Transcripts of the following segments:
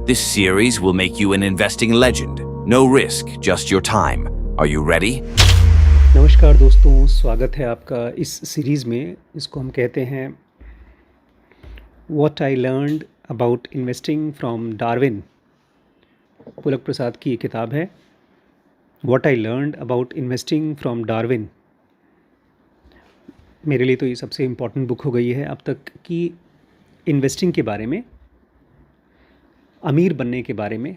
This series will make you an investing legend. No risk, just your time. Are you ready? नमस्कार दोस्तों, स्वागत है आपका इस सीरीज़ में। इसको हम कहते हैं what I learned about investing from Darwin. Pulak Prasad की ये किताब है, what I learned about investing from Darwin. मेरे लिए तो ये सबसे इम्पॉर्टेंट बुक हो गई है अब तक कि इन्वेस्टिंग के बारे में, अमीर बनने के बारे में,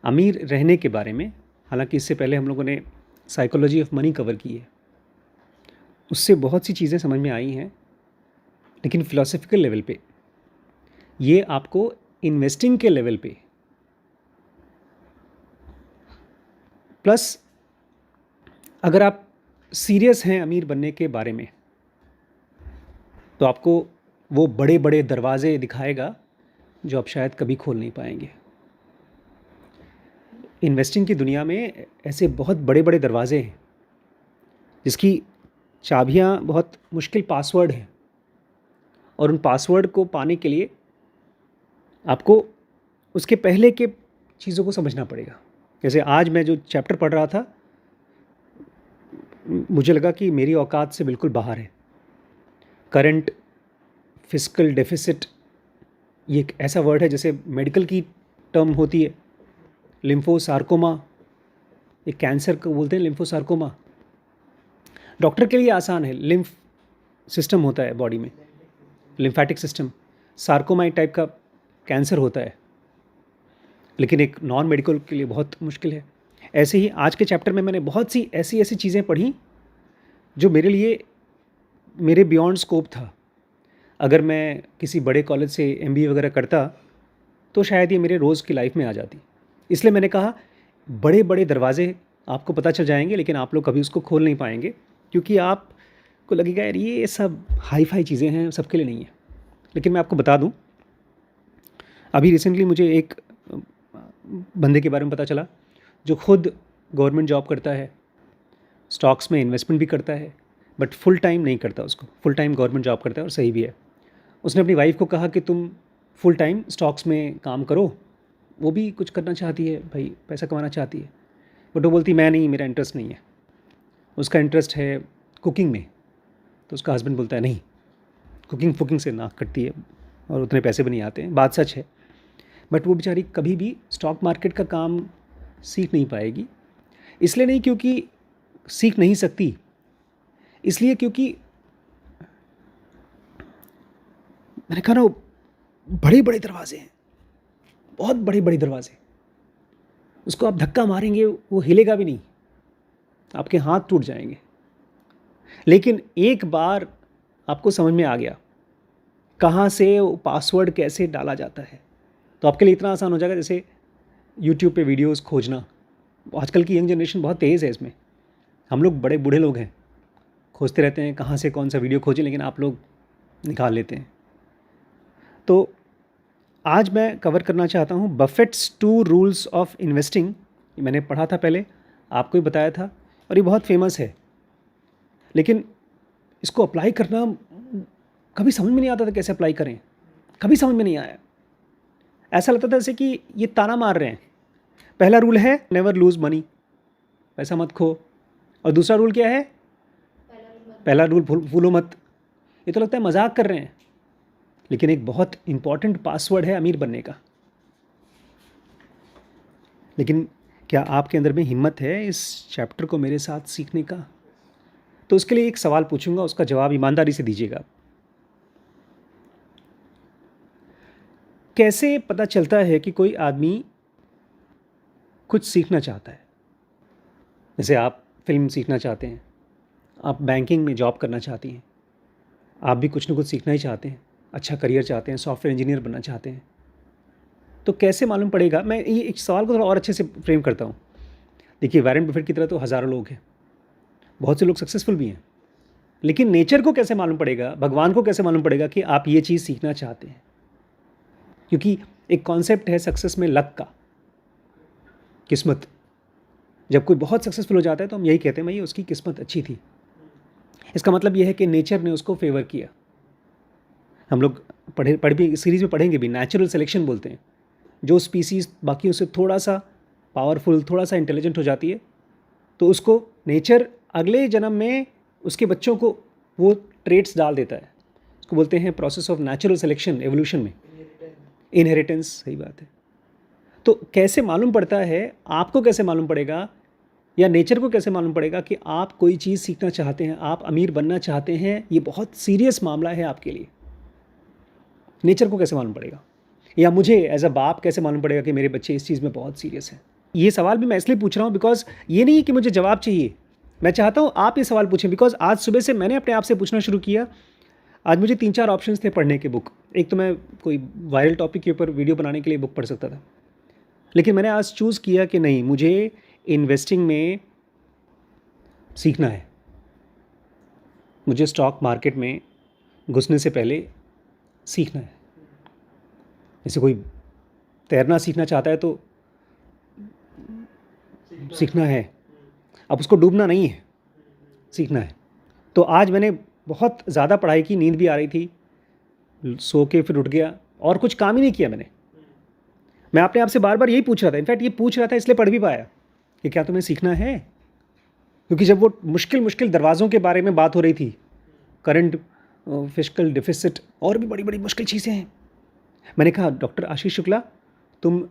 अमीर रहने के बारे में। हालांकि इससे पहले हम लोगों ने साइकोलॉजी ऑफ मनी कवर की है, उससे बहुत सी चीज़ें समझ में आई हैं, लेकिन फ़िलासफ़िकल लेवल पे ये आपको इन्वेस्टिंग के लेवल पे प्लस अगर आप सीरियस हैं अमीर बनने के बारे में तो आपको वो बड़े बड़े दरवाज़े दिखाएगा जो आप शायद कभी खोल नहीं पाएंगे। इन्वेस्टिंग की दुनिया में ऐसे बहुत बड़े बड़े दरवाज़े हैं जिसकी चाबियाँ बहुत मुश्किल पासवर्ड हैं, और उन पासवर्ड को पाने के लिए आपको उसके पहले के चीज़ों को समझना पड़ेगा। जैसे आज मैं जो चैप्टर पढ़ रहा था, मुझे लगा कि मेरी औकात से बिल्कुल बाहर है। करंट फिस्कल डेफिसिट, ये एक ऐसा वर्ड है जैसे मेडिकल की टर्म होती है। लिम्फोसार्कोमा, एक कैंसर को बोलते हैं लिम्फोसार्कोमा। डॉक्टर के लिए आसान है, लिम्फ सिस्टम होता है बॉडी में, लिम्फेटिक सिस्टम। सार्कोमा एक टाइप का कैंसर होता है, लेकिन एक नॉन मेडिकल के लिए बहुत मुश्किल है। ऐसे ही आज के चैप्टर में मैंने बहुत सी ऐसी चीज़ें पढ़ी जो मेरे लिए मेरे बियॉन्ड स्कोप था। अगर मैं किसी बड़े कॉलेज से एमबीए वगैरह करता तो शायद ये मेरे रोज़ की लाइफ में आ जाती। इसलिए मैंने कहा बड़े बड़े दरवाजे आपको पता चल जाएंगे, लेकिन आप लोग कभी उसको खोल नहीं पाएंगे, क्योंकि आपको लगेगा यार ये सब हाई फाई चीज़ें हैं, सबके लिए नहीं है। लेकिन मैं आपको बता दूं, अभी रिसेंटली मुझे एक बंदे के बारे में पता चला जो खुद गवर्नमेंट जॉब करता है, स्टॉक्स में इन्वेस्टमेंट भी करता है, बट फुल टाइम नहीं करता उसको। फुल टाइम गवर्नमेंट जॉब करता है और सही भी है। उसने अपनी वाइफ को कहा कि तुम फुल टाइम स्टॉक्स में काम करो। वो भी कुछ करना चाहती है भाई, पैसा कमाना चाहती है, बट वो बोलती मैं नहीं, मेरा इंटरेस्ट नहीं है। उसका इंटरेस्ट है कुकिंग में। तो उसका हस्बैंड बोलता है नहीं, कुकिंग से नाक कटती है और उतने पैसे भी नहीं आते हैं। बात सच है, बट वो बेचारी कभी भी स्टॉक मार्केट का काम सीख नहीं पाएगी। इसलिए नहीं क्योंकि सीख नहीं सकती, इसलिए क्योंकि मैंने कहा ना, बड़े बड़े दरवाजे हैं, बहुत बड़े बड़े दरवाजे। उसको आप धक्का मारेंगे वो हिलेगा भी नहीं, आपके हाथ टूट जाएंगे। लेकिन एक बार आपको समझ में आ गया कहाँ से वो पासवर्ड कैसे डाला जाता है, तो आपके लिए इतना आसान हो जाएगा जैसे यूट्यूब पे वीडियोस खोजना। आजकल की यंग जनरेशन बहुत तेज़ है इसमें। हम लोग बड़े बूढ़े लोग हैं, खोजते रहते हैं कहाँ से कौन सा वीडियो खोजें, लेकिन आप लोग निकाल लेते हैं। तो आज मैं कवर करना चाहता हूँ बफेट्स 2 रूल्स ऑफ इन्वेस्टिंग। मैंने पढ़ा था पहले, आपको ही बताया था, और ये बहुत फेमस है, लेकिन इसको अप्लाई करना कभी समझ में नहीं आता था कैसे अप्लाई करें। कभी समझ में नहीं आया। ऐसा लगता था जैसे कि ये ताना मार रहे हैं। पहला रूल है नेवर लूज़ मनी, पैसा मत खो। और दूसरा रूल क्या है? पहला रूल भूलो मत। ये तो लगता है मजाक कर रहे हैं, लेकिन एक बहुत इंपॉर्टेंट पासवर्ड है अमीर बनने का। लेकिन क्या आपके अंदर में हिम्मत है इस चैप्टर को मेरे साथ सीखने का? तो उसके लिए एक सवाल पूछूंगा, उसका जवाब ईमानदारी से दीजिएगा। कैसे पता चलता है कि कोई आदमी कुछ सीखना चाहता है? जैसे आप फिल्म सीखना चाहते हैं, आप बैंकिंग में जॉब करना चाहती हैं, आप भी कुछ ना कुछ सीखना ही चाहते हैं, अच्छा करियर चाहते हैं, सॉफ्टवेयर इंजीनियर बनना चाहते हैं, तो कैसे मालूम पड़ेगा? मैं ये एक सवाल को थोड़ा और अच्छे से फ्रेम करता हूँ। देखिए, वॉरेन बफेट की तरह तो हज़ारों लोग हैं, बहुत से लोग सक्सेसफुल भी हैं, लेकिन नेचर को कैसे मालूम पड़ेगा, भगवान को कैसे मालूम पड़ेगा कि आप ये चीज़ सीखना चाहते हैं? क्योंकि एक कॉन्सेप्ट है सक्सेस में लक का, किस्मत। जब कोई बहुत सक्सेसफुल हो जाता है तो हम यही कहते हैं भाई उसकी किस्मत अच्छी थी। इसका मतलब यह है कि नेचर ने उसको फेवर किया। हम लोग पढ़ भी सीरीज़ में पढ़ेंगे भी, नेचुरल सिलेक्शन बोलते हैं। जो स्पीसीज़ बाकियों से थोड़ा सा पावरफुल, थोड़ा सा इंटेलिजेंट हो जाती है, तो उसको नेचर अगले जन्म में उसके बच्चों को वो ट्रेट्स डाल देता है। उसको बोलते हैं process of natural selection, evolution में इनहेरिटेंस। सही बात है। तो कैसे मालूम पड़ता है, आपको कैसे मालूम पड़ेगा या नेचर को कैसे मालूम पड़ेगा कि आप कोई चीज़ सीखना चाहते हैं, आप अमीर बनना चाहते हैं? ये बहुत सीरियस मामला है आपके लिए। नेचर को कैसे मालूम पड़ेगा, या मुझे एज अ बाप कैसे मालूम पड़ेगा कि मेरे बच्चे इस चीज़ में बहुत सीरियस हैं? ये सवाल भी मैं इसलिए पूछ रहा हूँ बिकॉज ये नहीं कि मुझे जवाब चाहिए, मैं चाहता हूँ आप ये सवाल पूछें। बिकॉज आज सुबह से मैंने अपने आप से पूछना शुरू किया। आज मुझे 3-4 ऑप्शंस थे पढ़ने के बुक। एक तो मैं कोई वायरल टॉपिक के ऊपर वीडियो बनाने के लिए बुक पढ़ सकता था, लेकिन मैंने आज चूज़ किया कि नहीं, मुझे इन्वेस्टिंग में सीखना है। मुझे स्टॉक मार्केट में घुसने से पहले सीखना है। जैसे कोई तैरना सीखना चाहता है तो सीखना है, अब उसको डूबना नहीं है, सीखना है। तो आज मैंने बहुत ज़्यादा पढ़ाई की, नींद भी आ रही थी, सो के फिर उठ गया और कुछ काम ही नहीं किया मैंने। मैं अपने आप से बार बार यही पूछ रहा था, इनफैक्ट ये पूछ रहा था इसलिए पढ़ भी पाया कि क्या तुम्हें सीखना है। क्योंकि जब वो मुश्किल दरवाज़ों के बारे में बात हो रही थी, करंट फिस्कल डिफिसिट और भी बड़ी बड़ी मुश्किल चीज़ें हैं, मैंने कहा डॉक्टर आशीष शुक्ला, तुम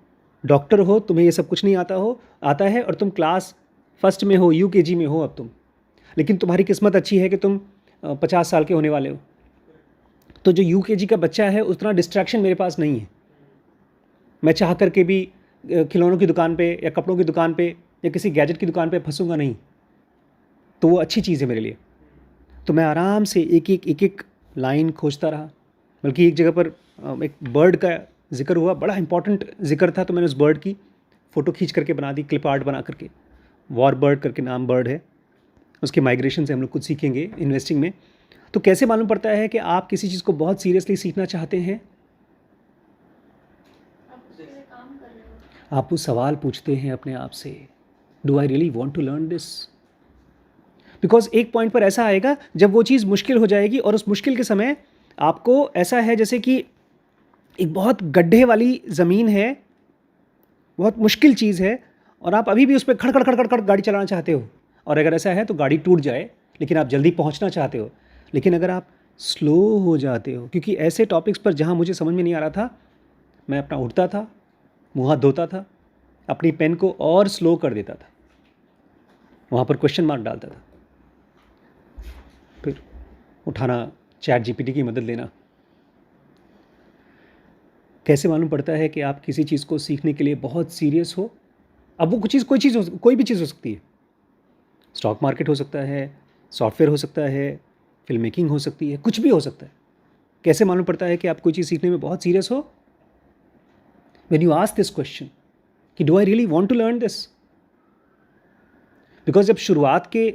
डॉक्टर हो, तुम्हें ये सब कुछ नहीं आता है और तुम क्लास फर्स्ट में हो, यूकेजी में हो अब तुम, लेकिन तुम्हारी किस्मत अच्छी है कि तुम 50 साल के होने वाले हो। तो जो यूकेजी का बच्चा है उतना डिस्ट्रैक्शन मेरे पास नहीं है। मैं चाह करके भी खिलौनों की दुकान पे या कपड़ों की दुकान पे या किसी गैजेट की दुकान पे फंसूंगा नहीं। तो वो अच्छी चीज़ है मेरे लिए। तो मैं आराम से एक एक लाइन खोजता रहा। बल्कि एक जगह पर एक बर्ड का जिक्र हुआ, बड़ा इंपॉर्टेंट जिक्र था, तो मैंने उस बर्ड की फ़ोटो खींच करके बना दी, क्लिप आर्ट बना करके। वॉर बर्ड करके नाम बर्ड है, उसके माइग्रेशन से हम लोग कुछ सीखेंगे इन्वेस्टिंग में। तो कैसे मालूम पड़ता है कि आप किसी चीज़ को बहुत सीरियसली सीखना चाहते हैं? आप वो सवाल पूछते हैं अपने आप से, do I really want to learn this? Because एक पॉइंट पर ऐसा आएगा जब वो चीज़ मुश्किल हो जाएगी और उस मुश्किल के समय आपको ऐसा है जैसे कि एक बहुत गड्ढे वाली ज़मीन है, बहुत मुश्किल चीज़ है, और आप अभी भी उस पर खड़ खड़ खड़ खड़ खड़ गाड़ी चलाना चाहते हो। और अगर ऐसा है तो गाड़ी टूट जाए, लेकिन आप जल्दी पहुंचना चाहते हो। लेकिन अगर आप स्लो हो जाते हो, क्योंकि ऐसे टॉपिक्स पर जहां मुझे समझ में नहीं आ रहा था, मैं अपना उठता था, मुँह हाथ धोता था, अपनी पेन को और स्लो कर देता था, वहाँ पर क्वेश्चन मार्क डालता था, फिर उठाना, चैट जीपीटी की मदद लेना। कैसे मालूम पड़ता है कि आप किसी चीज़ को सीखने के लिए बहुत सीरियस हो? अब वो कोई भी चीज़ हो सकती है। स्टॉक मार्केट हो सकता है, सॉफ्टवेयर हो सकता है, फिल्म मेकिंग हो सकती है, कुछ भी हो सकता है। कैसे मालूम पड़ता है कि आप कोई चीज़ सीखने में बहुत सीरियस हो? When you ask this question कि do I really want to learn this? Because जब शुरुआत के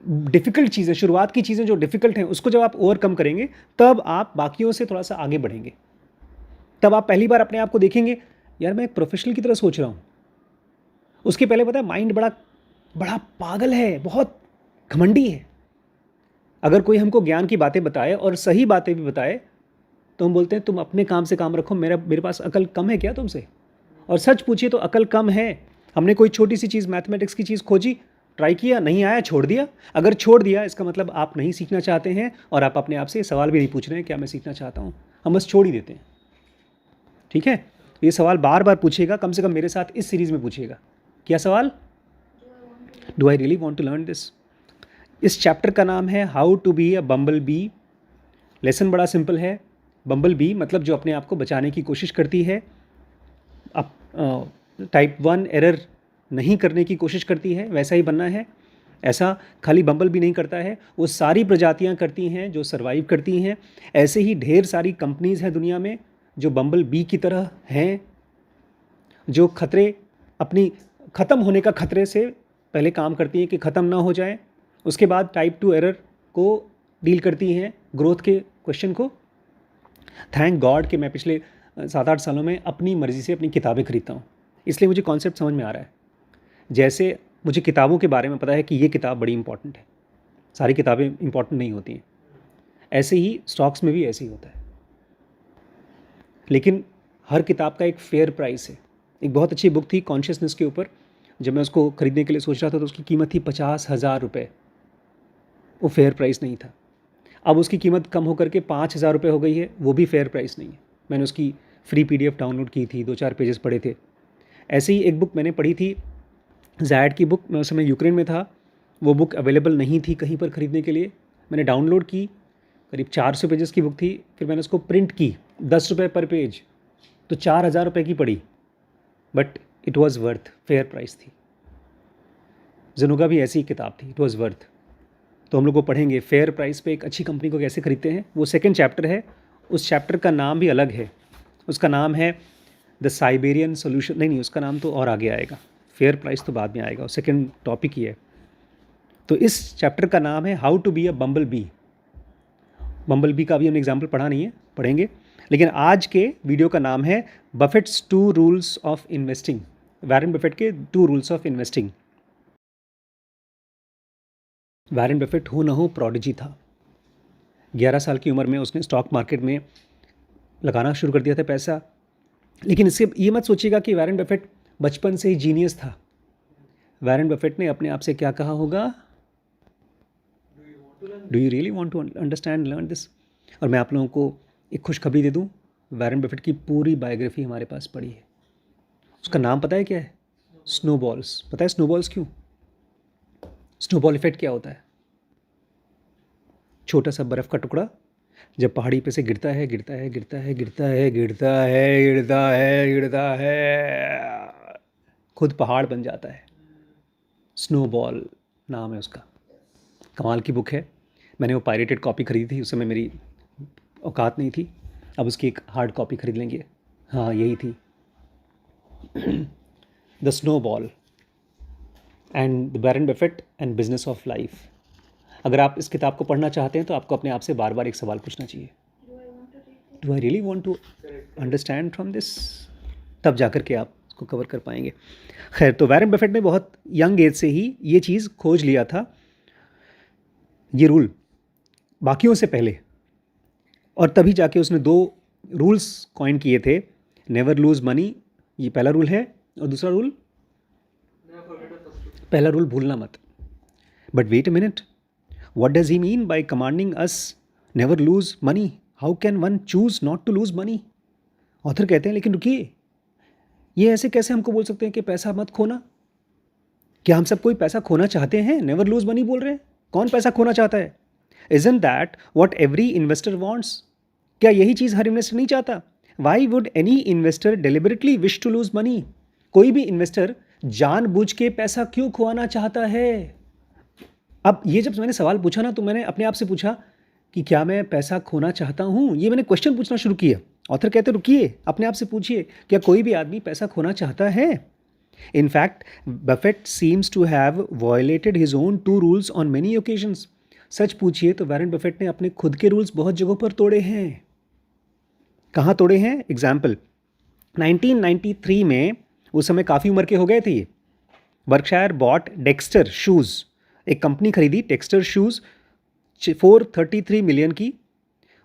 डिफ़िकल्ट चीज़ें, शुरुआत की चीज़ें जो डिफ़िकल्ट हैं, उसको जब आप ओवरकम करेंगे, तब आप बाकियों से थोड़ा सा आगे बढ़ेंगे। तब आप पहली बार अपने आप को देखेंगे, यार मैं एक प्रोफेशनल की तरह सोच रहा हूँ। उसके पहले पता है माइंड बड़ा बड़ा पागल है, बहुत घमंडी है। अगर कोई हमको ज्ञान की बातें बताए और सही बातें भी बताए, तो हम बोलते हैं तुम अपने काम से काम रखो, मेरे पास अकल कम है क्या तुमसे? और सच पूछिए तो अकल कम है। हमने कोई छोटी सी चीज़, मैथमेटिक्स की चीज़ खोजी, ट्राई किया, नहीं आया, छोड़ दिया। अगर छोड़ दिया इसका मतलब आप नहीं सीखना चाहते हैं, और आप अपने आप से सवाल भी नहीं पूछ रहे हैं क्या मैं सीखना चाहता हूँ। हम बस छोड़ ही देते हैं। ठीक है, ये सवाल बार बार पूछिएगा, कम से कम मेरे साथ इस सीरीज़ में पूछिएगा। क्या सवाल? Do I really want to learn this? इस चैप्टर का नाम है how to be a bumble bee. Lesson बड़ा सिंपल है। बम्बल बी मतलब जो अपने आप को बचाने की कोशिश करती है, अब टाइप 1 एरर नहीं करने की कोशिश करती है, वैसा ही बनना है। ऐसा खाली बम्बल बी नहीं करता है, वो सारी प्रजातियां करती हैं जो सरवाइव करती हैं। ऐसे ही ढेर सारी कंपनीज़ हैं दुनिया में जो बम्बल बी की तरह हैं, जो खतरे, अपनी ख़त्म होने का खतरे से पहले काम करती हैं कि ख़त्म ना हो जाए। उसके बाद टाइप 2 एरर को डील करती हैं, ग्रोथ के क्वेश्चन को। थैंक गॉड कि मैं पिछले 7-8 सालों में अपनी मर्ज़ी से अपनी किताबें खरीदता हूँ, इसलिए मुझे कॉन्सेप्ट समझ में आ रहा है। जैसे मुझे किताबों के बारे में पता है कि ये किताब बड़ी इंपॉर्टेंट है, सारी किताबें इंपॉर्टेंट नहीं होती हैं, ऐसे ही स्टॉक्स में भी ऐसे ही होता है। लेकिन हर किताब का एक फेयर प्राइस है। एक बहुत अच्छी बुक थी कॉन्शियसनेस के ऊपर, जब मैं उसको ख़रीदने के लिए सोच रहा था तो उसकी कीमत थी 50,000 रुपये। वो फेयर प्राइस नहीं था। अब उसकी कीमत कम होकर के 5,000 रुपये हो गई है, वो भी फेयर प्राइस नहीं है। मैंने उसकी फ्री PDF डाउनलोड की थी, 2-4 पेजेस पढ़े थे। ऐसे ही एक बुक मैंने पढ़ी थी, ज़ैड की बुक। मैं उस समय यूक्रेन में था, वो बुक अवेलेबल नहीं थी कहीं पर ख़रीदने के लिए। मैंने डाउनलोड की, करीब 400 पेजेस की बुक थी। फिर मैंने उसको प्रिंट की, 10 रुपये पर पेज, तो 4,000 रुपये की पड़ी, but it was worth, fair price थी। ज़नुगा भी ऐसी किताब थी, इट वॉज़ वर्थ। तो हम लोग को पढ़ेंगे फेयर प्राइस पे एक अच्छी कंपनी को कैसे खरीदते हैं। वो सेकंड चैप्टर है, उस चैप्टर का नाम भी अलग है। उसका नाम है द साइबेरियन सोल्यूशन। नहीं, उसका नाम तो और आगे आएगा, फेयर प्राइस तो बाद में आएगा, और सेकंड टॉपिक ही है। तो इस चैप्टर का नाम है how to be a bumble bee. Bumble bee का भी हमने एग्जाम्पल पढ़ा नहीं है, पढ़ेंगे। लेकिन आज के वीडियो का नाम है बफेट्स 2 rules of investing. Warren Buffett के 2 rules of investing. Warren Buffett हो ना हो प्रोडिजी था। 11 साल की उम्र में उसने स्टॉक मार्केट में लगाना शुरू कर दिया था पैसा। लेकिन इससे ये मत सोचिएगा कि वॉरेन बफेट बचपन से ही जीनियस था। वॉरेन बफेट ने अपने आप से क्या कहा होगा, do you really want to understand learn this. और मैं आप लोगों को एक खुशखबरी दे दूं, वॉरेन बफेट की पूरी बायोग्राफी हमारे पास पड़ी है। उसका नाम पता है क्या है? स्नोबॉल्स। पता है स्नोबॉल्स क्यों? स्नोबॉल इफेक्ट क्या होता है? छोटा सा बर्फ़ का टुकड़ा जब पहाड़ी पे से गिरता है, गिरता है, गिरता है, गिरता है, गिरता है, गिरता है, गिरता है, खुद पहाड़ बन जाता है। स्नोबॉल नाम है उसका। कमाल की बुक है। मैंने वो पायरेटेड कॉपी खरीदी थी, उस समय मेरी औकात नहीं थी। अब उसकी एक हार्ड कॉपी खरीद लेंगे। हाँ, यही थी the snowball and the Warren Buffett and business of life. अगर आप इस किताब को पढ़ना चाहते हैं तो आपको अपने आप से बार बार एक सवाल पूछना चाहिए, do I really want to understand from this. तब जाकर के आप इसको कवर कर पाएंगे। खैर, तो वॉरेन बफेट ने बहुत यंग एज से ही ये चीज़ खोज लिया था, ये रूल, बाकियों से पहले। और तभी जाके उसने 2 रूल्स कॉइन किए थे। नेवर लूज मनी, ये पहला रूल है, और दूसरा रूल, पहला रूल भूलना मत। But wait a minute, what does he mean by commanding us never lose money? How can one choose not to lose money? Author कहते हैं लेकिन रुकिए, ये ऐसे कैसे हमको बोल सकते हैं कि पैसा मत खोना? क्या हम सब कोई पैसा खोना चाहते हैं? नेवर लूज मनी बोल रहे हैं, कौन पैसा खोना चाहता है? Isn't that what every investor wants? क्या यही चीज़ हर इन्वेस्टर नहीं चाहता? Why would any investor deliberately wish to lose money? कोई भी इन्वेस्टर जानबूझ के पैसा क्यों खोना चाहता है? अब ये जब मैंने सवाल पूछा ना, तो मैंने अपने आप से पूछा कि क्या मैं पैसा खोना चाहता हूँ? ये मैंने क्वेश्चन पूछना शुरू किया। ऑथर कहते रुकिए, अपने आप से पूछिए, क्या कोई भी आदमी पैसा खोना चाहता है? In fact Buffett seems to have violated his own 2 rules on many occasions. सच पूछिए तो वॉरेन बफेट ने अपने खुद के रूल्स बहुत जगहों पर तोड़े हैं। कहाँ तोड़े हैं? एग्जाम्पल, 1993 में, उस समय काफ़ी उम्र के हो गए थे ये, बर्कशायर बॉट डेक्स्टर शूज़, एक कंपनी खरीदी टेक्सटर शूज़ 433 मिलियन की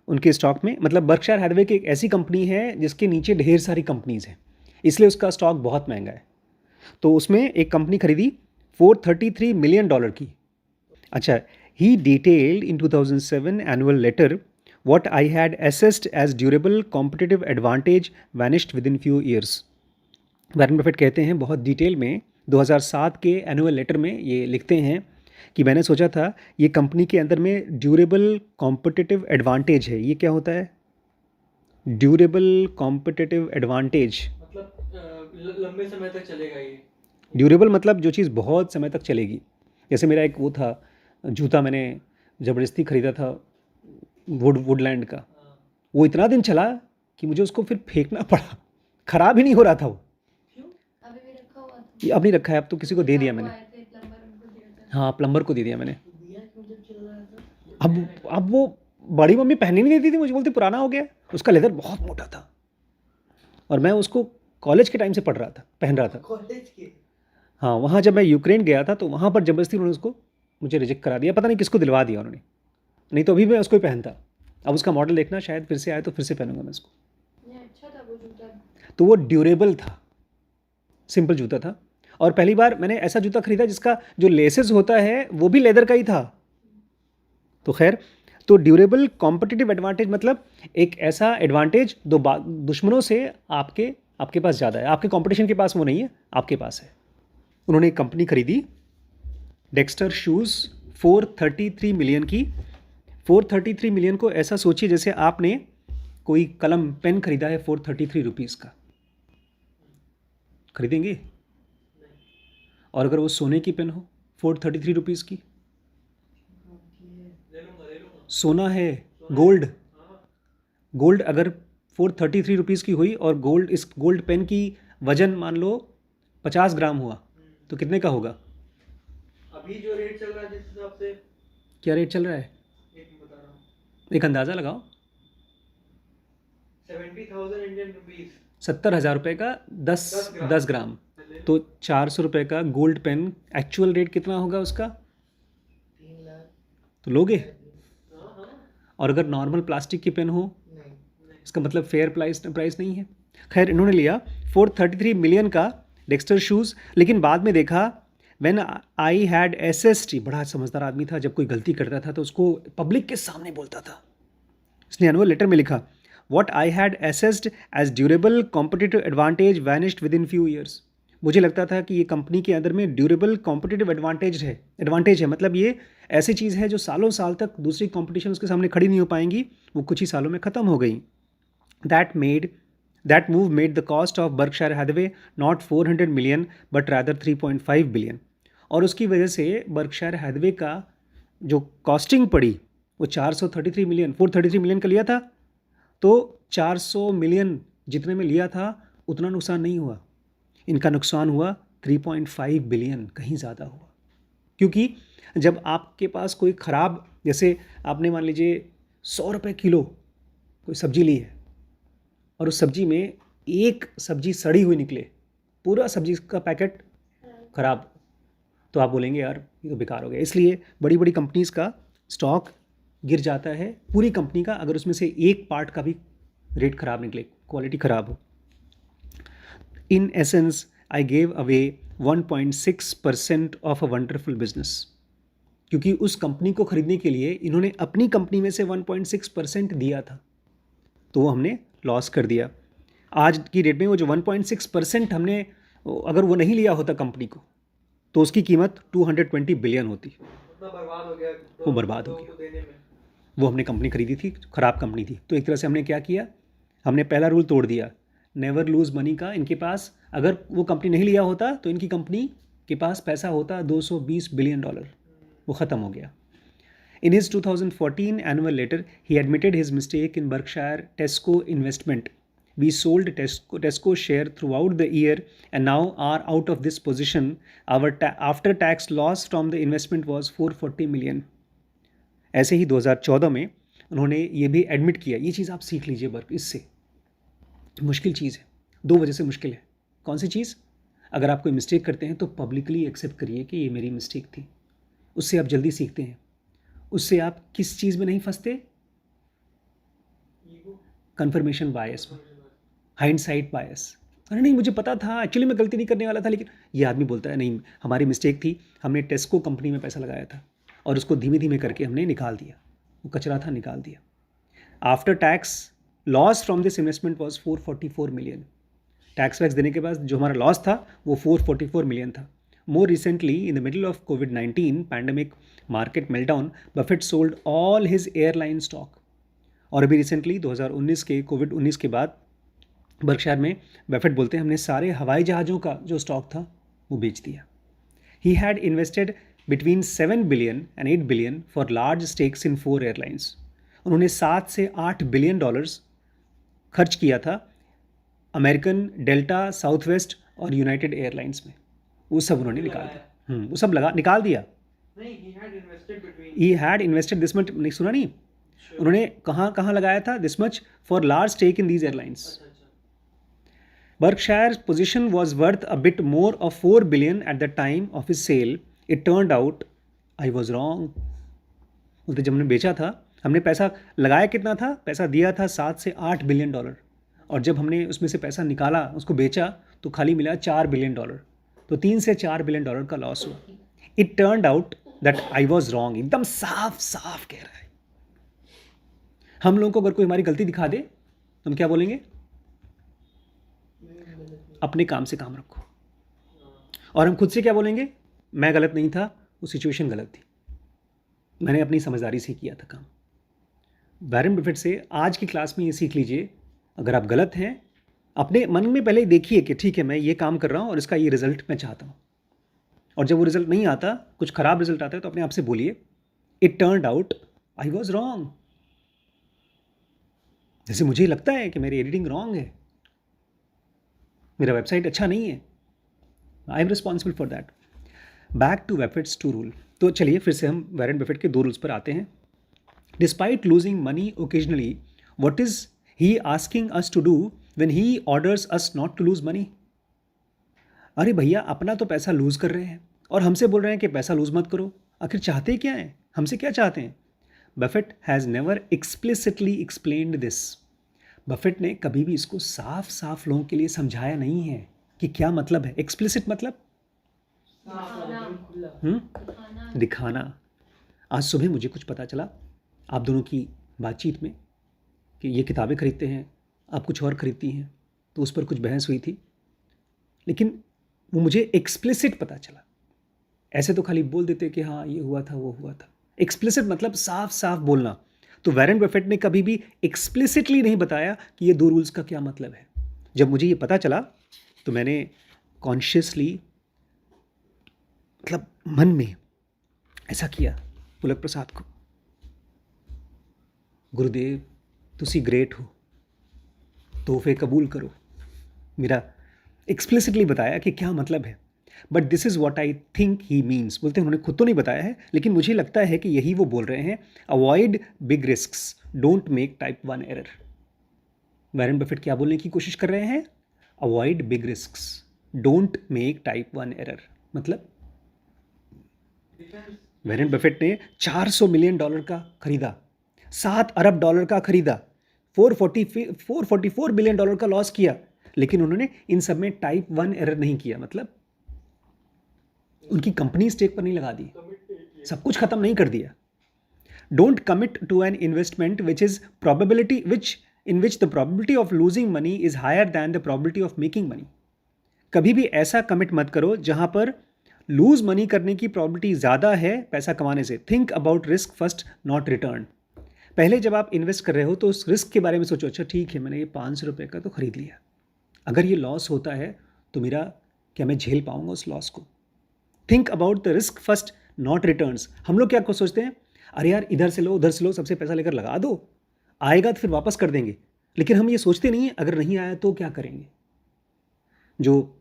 उनके स्टॉक में। मतलब बर्कशायर हैथवे की एक ऐसी कंपनी है जिसके नीचे ढेर सारी कंपनीज़ हैं, इसलिए उसका स्टॉक बहुत महंगा है। तो उसमें एक कंपनी खरीदी $433 मिलियन की। अच्छा, ही detailed in 2007 annual letter what I had assessed as durable competitive advantage vanished within few years। Warren Buffett कहते हैं बहुत डिटेल में 2007 के एनुअल लेटर में ये लिखते हैं कि मैंने सोचा था ये कंपनी के अंदर में ड्यूरेबल कॉम्पिटिटिव एडवांटेज है। ये क्या होता है? ड्यूरेबल कॉम्पिटिटिव एडवांटेज मतलब लंबे समय तक चलेगा ये। ड्यूरेबल मतलब जो चीज़ बहुत समय तक चलेगी। जैसे मेरा एक वो था जूता, मैंने ज़बरदस्ती ख़रीदा था वुडलैंड का, वो इतना दिन चला कि मुझे उसको फिर फेंकना पड़ा, ख़राब ही नहीं हो रहा था वो। क्यों? अभी भी रखा हुआ था। ये अब नहीं रखा है, अब तो किसी को दे दिया मैंने। आए थे, प्लम्बर उनको दिया था। हाँ, प्लम्बर को दे दिया मैंने। दिया क्यों जब चल रहा था? अब वो बड़ी मम्मी पहनने नहीं देती थी, मुझे बोलती पुराना हो गया। उसका लेदर बहुत मोटा था और मैं उसको कॉलेज के टाइम से पढ़ रहा था, पहन रहा था। कॉलेज के? हाँ, वहाँ जब मैं यूक्रेन गया था तो वहाँ पर ज़बरदस्ती उन्होंने उसको मुझे रिजेक्ट करा दिया, पता नहीं किसको दिलवा दिया उन्होंने, नहीं तो अभी मैं उसको ही पहनता। अब उसका मॉडल देखना, शायद फिर से आए तो फिर से पहनूंगा मैं इसको। ये अच्छा था वो जूता। तो वो ड्यूरेबल था, सिंपल जूता था। और पहली बार मैंने ऐसा जूता खरीदा जिसका जो लेसेस होता है वो भी लेदर का ही था। तो खैर, तो ड्यूरेबल कॉम्पिटिटिव एडवांटेज मतलब एक ऐसा एडवांटेज दुश्मनों से आपके पास ज़्यादा है, आपके कंपटीशन के पास वो नहीं है, आपके पास है। उन्होंने एक कंपनी खरीदी डेक्स्टर शूज़ 433 मिलियन की। 433 मिलियन को ऐसा सोचिए जैसे आपने कोई कलम पेन खरीदा है 433 रुपीज़ का, खरीदेंगे? और अगर वो सोने की पेन हो 433 रुपीज़ की, ले लूंगा। सोना है, गोल्ड, गोल्ड अगर 433 रुपीज़ की हुई और इस गोल्ड पेन की वजन मान लो 50 ग्राम हुआ तो कितने का होगा? अभी जो रेट चल रहा है जिस हिसाब से, क्या रेट चल रहा है? एक मैं बता रहा हूँ, एक अंदाज़ा लगाओ। 70,000 इंडियन रुपीज। 70,000 रुपये का 10 10 10 ग्राम, तो 400 रुपये का गोल्ड पेन, एक्चुअल रेट कितना होगा उसका? 3 लाख। तो लोगे? हाँ हाँ। और अगर नॉर्मल प्लास्टिक की पेन हो, नहीं, इसका मतलब फेयर प्राइस नहीं है। खैर, इन्होंने लिया 433 मिलियन का डेक्स्टर शूज़, लेकिन बाद में देखा व्हेन आई हैड एसेस्ड, बड़ा समझदार आदमी था, जब कोई गलती करता था तो उसको पब्लिक के सामने बोलता था। इसने एनुअल लेटर में लिखा what I had assessed as durable competitive advantage vanished within few years. मुझे लगता था कि ये कंपनी के अंदर में ड्यूरेबल कॉम्पिटिटिव एडवांटेज है, मतलब ये ऐसी चीज़ है जो सालों साल तक दूसरी कॉम्पिटिशन उसके सामने खड़ी नहीं हो पाएंगी, वो कुछ ही सालों में ख़त्म हो गई। That move made the cost of Berkshire Hathaway not 400 million but rather 3.5 billion। और उसकी वजह से बर्कशायर हैथवे का जो कॉस्टिंग पड़ी वो 433 मिलियन, 433 मिलियन का लिया था, तो 400 मिलियन जितने में लिया था उतना नुकसान नहीं हुआ। इनका नुकसान हुआ 3.5 बिलियन, कहीं ज़्यादा हुआ। क्योंकि जब आपके पास कोई ख़राब, जैसे आपने मान लीजिए 100 रुपये किलो कोई सब्जी ली है और उस सब्जी में एक सब्जी सड़ी हुई निकले, पूरा सब्जी का पैकेट ख़राब, तो आप बोलेंगे यार ये तो बेकार हो गया। इसलिए बड़ी बड़ी कंपनीज़ का स्टॉक गिर जाता है, पूरी कंपनी का, अगर उसमें से एक पार्ट का भी रेट ख़राब निकले, क्वालिटी ख़राब हो। In essence I gave away 1.6% of a wonderful business. क्योंकि उस कंपनी को ख़रीदने के लिए इन्होंने अपनी कंपनी में से 1.6% दिया था, तो वो हमने लॉस कर दिया। आज की डेट में वो जो 1.6% हमने, अगर वो नहीं लिया होता कंपनी को, तो उसकी कीमत 220 बिलियन होती। उतना बर्बाद हो गया, वो बर्बाद हो लोगों को देने में। वो हमने कंपनी खरीदी थी, ख़राब कंपनी थी, तो एक तरह से हमने क्या किया, हमने पहला रूल तोड़ दिया, नेवर लूज़ मनी का। इनके पास अगर वो कंपनी नहीं लिया होता तो इनकी कंपनी के पास पैसा होता 220 बिलियन डॉलर, वो ख़त्म हो गया। In his 2014 annual letter, he admitted his mistake in Berkshire Tesco investment. We sold Tesco share throughout the year and now are out of this position. Our after-tax loss from the investment was 440 million. ऐसे ही 2014 में उन्होंने ये भी admit किया। ये चीज़ आप सीख लीजिए इससे, मुश्किल चीज़ है, 2 वजह से मुश्किल है। कौन सी चीज़? अगर आप कोई मिस्टेक करते हैं तो पब्लिकली एक्सेप्ट करिए कि ये मेरी मिस्टेक थी, उससे आप जल्दी सीखते हैं। उससे आप किस चीज़ में नहीं फंसते? कन्फर्मेशन बायस में, हाइंडसाइट बायस। अरे नहीं, मुझे पता था, एक्चुअली मैं गलती नहीं करने वाला था, लेकिन ये आदमी बोलता है नहीं हमारी मिस्टेक थी, हमने टेस्को कंपनी में पैसा लगाया था और उसको धीमे धीमे करके हमने निकाल दिया, वो कचरा था, निकाल दिया। After tax loss from this investment was 444 million. Tax wax देने के बाद जो हमारा लॉस था वो 444 मिलियन था। More recently, in the middle of COVID-19 pandemic market meltdown, Buffett sold all his airline stock. और अभी रिसेंटली 2019 के कोविड-19 के बाद बर्कशायर में बफेट बोलते हैं हमने सारे हवाई जहाज़ों का जो स्टॉक था वो बेच दिया। He had invested between 7 billion and 8 billion for large stakes in 4 airlines. उन्होंने 7 से 8 बिलियन डॉलर्स खर्च किया था अमेरिकन, डेल्टा, साउथवेस्ट और यूनाइटेड एयरलाइंस में। वो सब उन्होंने निकाल दिया, वो सब निकाल दिया। नहीं, he had invested this much, नहीं सुना नहीं? Sure. उन्होंने कहाँ लगाया था this much for large stake in these airlines. Berkshire's position was worth a bit more of 4 billion at the time of his sale. It turned out I was wrong. बोलते जब हमने बेचा था, हमने पैसा लगाया कितना था? पैसा दिया था 7 से 8 बिलियन डॉलर, और जब हमने उसमें से पैसा निकाला, उसको बेचा, तो खाली मिला $4 बिलियन। तो 3 से $4 बिलियन का लॉस हुआ। It turned out that I was wrong. एकदम साफ साफ कह रहा है। हम लोगों को अगर कोई हमारी गलती दिखा दे तो हम क्या बोलेंगे? अपने काम से काम रखो। और हम खुद से क्या बोलेंगे? मैं गलत नहीं था, वो सिचुएशन गलत थी, मैंने अपनी समझदारी से किया था काम। वॉरेन बफेट से आज की क्लास में ये सीख लीजिए, अगर आप गलत हैं, अपने मन में पहले देखिए कि ठीक है, मैं ये काम कर रहा हूँ और इसका ये रिजल्ट मैं चाहता हूँ। और जब वो रिजल्ट नहीं आता, कुछ खराब रिजल्ट आता है, तो अपने आप से बोलिए, it turned out I was wrong. जैसे मुझे लगता है कि मेरी एडिटिंग रॉन्ग है, मेरा वेबसाइट अच्छा नहीं है, I am responsible for that. Back to Buffett's 2 rule. तो चलिए फिर से हम वॉरेन बफेट के 2 रूल्स पर आते हैं। Despite losing money occasionally, what is he asking us to do when he orders us not to lose money? अरे भैया, अपना तो पैसा लूज कर रहे हैं और हमसे बोल रहे हैं कि पैसा लूज मत करो। आखिर चाहते क्या हैं? हमसे क्या चाहते हैं? Buffett has never explicitly explained this. Buffett ने कभी भी इसको साफ साफ लोगों के लिए समझाया नहीं है कि क्या मतलब है। एक्सप्लिसिट मतलब दिखाना। आज सुबह मुझे कुछ पता चला आप दोनों की बातचीत में कि ये किताबें खरीदते हैं, आप कुछ और खरीदती हैं, तो उस पर कुछ बहस हुई थी, लेकिन वो मुझे एक्सप्लिसिट पता चला। ऐसे तो खाली बोल देते कि हाँ ये हुआ था, वो हुआ था। एक्सप्लिसिट मतलब साफ साफ बोलना। तो वॉरेन बफेट ने कभी भी एक्सप्लिसिटली नहीं बताया कि ये 2 रूल्स का क्या मतलब है। जब मुझे ये पता चला तो मैंने कॉन्शियसली, मतलब मन में ऐसा किया, पुलक प्रसाद को, गुरुदेव तुसी ग्रेट हो, तोहफे कबूल करो। मेरा एक्सप्लिसिटली बताया कि क्या मतलब है। But this is what I think he means. बोलते हैं उन्होंने खुद तो नहीं बताया है, लेकिन मुझे लगता है कि यही वो बोल रहे हैं। Avoid big risks, don't make type 1 error. Warren Buffett क्या बोलने की कोशिश कर रहे हैं? Avoid big risks, don't make type 1 error. मतलब वॉरेन बफेट ने $400 मिलियन का खरीदा, $7 अरब का खरीदा, $444 बिलियन का लॉस किया, लेकिन उन्होंने इन सब में टाइप 1 एरर नहीं किया। मतलब उनकी कंपनी स्टेक पर नहीं लगा दी, सब कुछ खत्म नहीं कर दिया। Don't commit to an investment which is probability in which the probability of losing money is higher than the probability of making money. कभी भी ऐसा कमिट मत करो जहां पर लूज मनी करने की प्रोबेबिलिटी ज़्यादा है पैसा कमाने से। Think about risk first, not return. पहले जब आप इन्वेस्ट कर रहे हो तो उस रिस्क के बारे में सोचो, अच्छा ठीक है, मैंने ये ₹500 का तो खरीद लिया, अगर ये लॉस होता है तो क्या मैं झेल पाऊंगा उस लॉस को? Think about the risk first, not returns. हम लोग क्या को सोचते हैं, अरे यार इधर से लो उधर से लो, सबसे पैसा लेकर लगा दो, आएगा तो फिर वापस कर देंगे। लेकिन हम ये सोचते नहीं है अगर नहीं आया तो क्या करेंगे। जो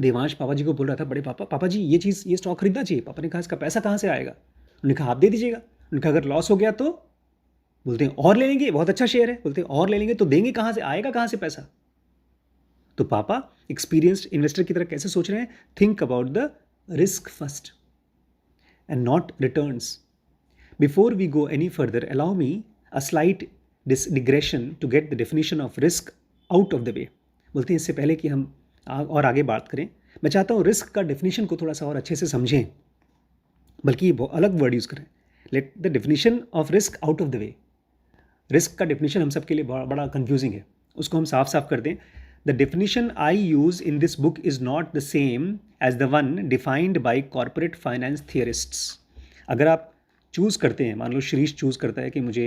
देवांश पापा जी को बोल रहा था, बड़े पापा, पापा जी ये चीज़, ये स्टॉक खरीदना चाहिए। पापा ने कहा इसका पैसा कहाँ से आएगा? उन्होंने कहा आप दे दीजिएगा। उन्होंने कहा अगर लॉस हो गया तो? बोलते हैं और ले लेंगे, बहुत अच्छा शेयर है। बोलते हैं और ले लेंगे तो देंगे कहाँ से, आएगा कहाँ से पैसा? तो पापा एक्सपीरियंस्ड इन्वेस्टर की तरह कैसे सोच रहे हैं? Think about the risk first and not returns. Before we go any further, allow me a slight digression to get the definition of risk out of the way. बोलते हैं इससे पहले कि हम और आगे बात करें, मैं चाहता हूँ रिस्क का डेफिनेशन को थोड़ा सा और अच्छे से समझें, बल्कि ये अलग वर्ड यूज़ करें। Let the definition of risk out of the way. Risk का डेफिनेशन हम सब के लिए बड़ा कन्फ्यूजिंग है, उसको हम साफ साफ कर दें। The definition I use in this book is not the same as the one defined by corporate finance theorists. अगर आप चूज़ करते हैं, मान लो शिरीष चूज़ करता है कि मुझे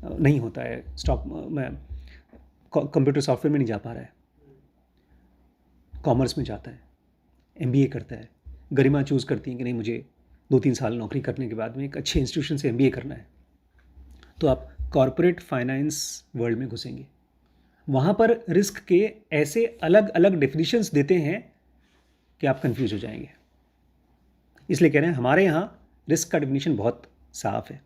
नहीं होता है स्टॉक, मैं कंप्यूटर सॉफ्टवेयर में नहीं जा पा रहा है, कॉमर्स में जाता है, MBA करता है। गरिमा चूज़ करती हैं कि नहीं, मुझे 2-3 साल नौकरी करने के बाद में एक अच्छे इंस्टीट्यूशन से MBA करना है, तो आप कॉर्पोरेट फाइनेंस वर्ल्ड में घुसेंगे। वहाँ पर रिस्क के ऐसे अलग अलग डेफिनेशंस देते हैं कि आप कंफ्यूज हो जाएंगे। इसलिए कह रहे हैं हमारे यहाँ रिस्क का डेफिनेशन बहुत साफ है।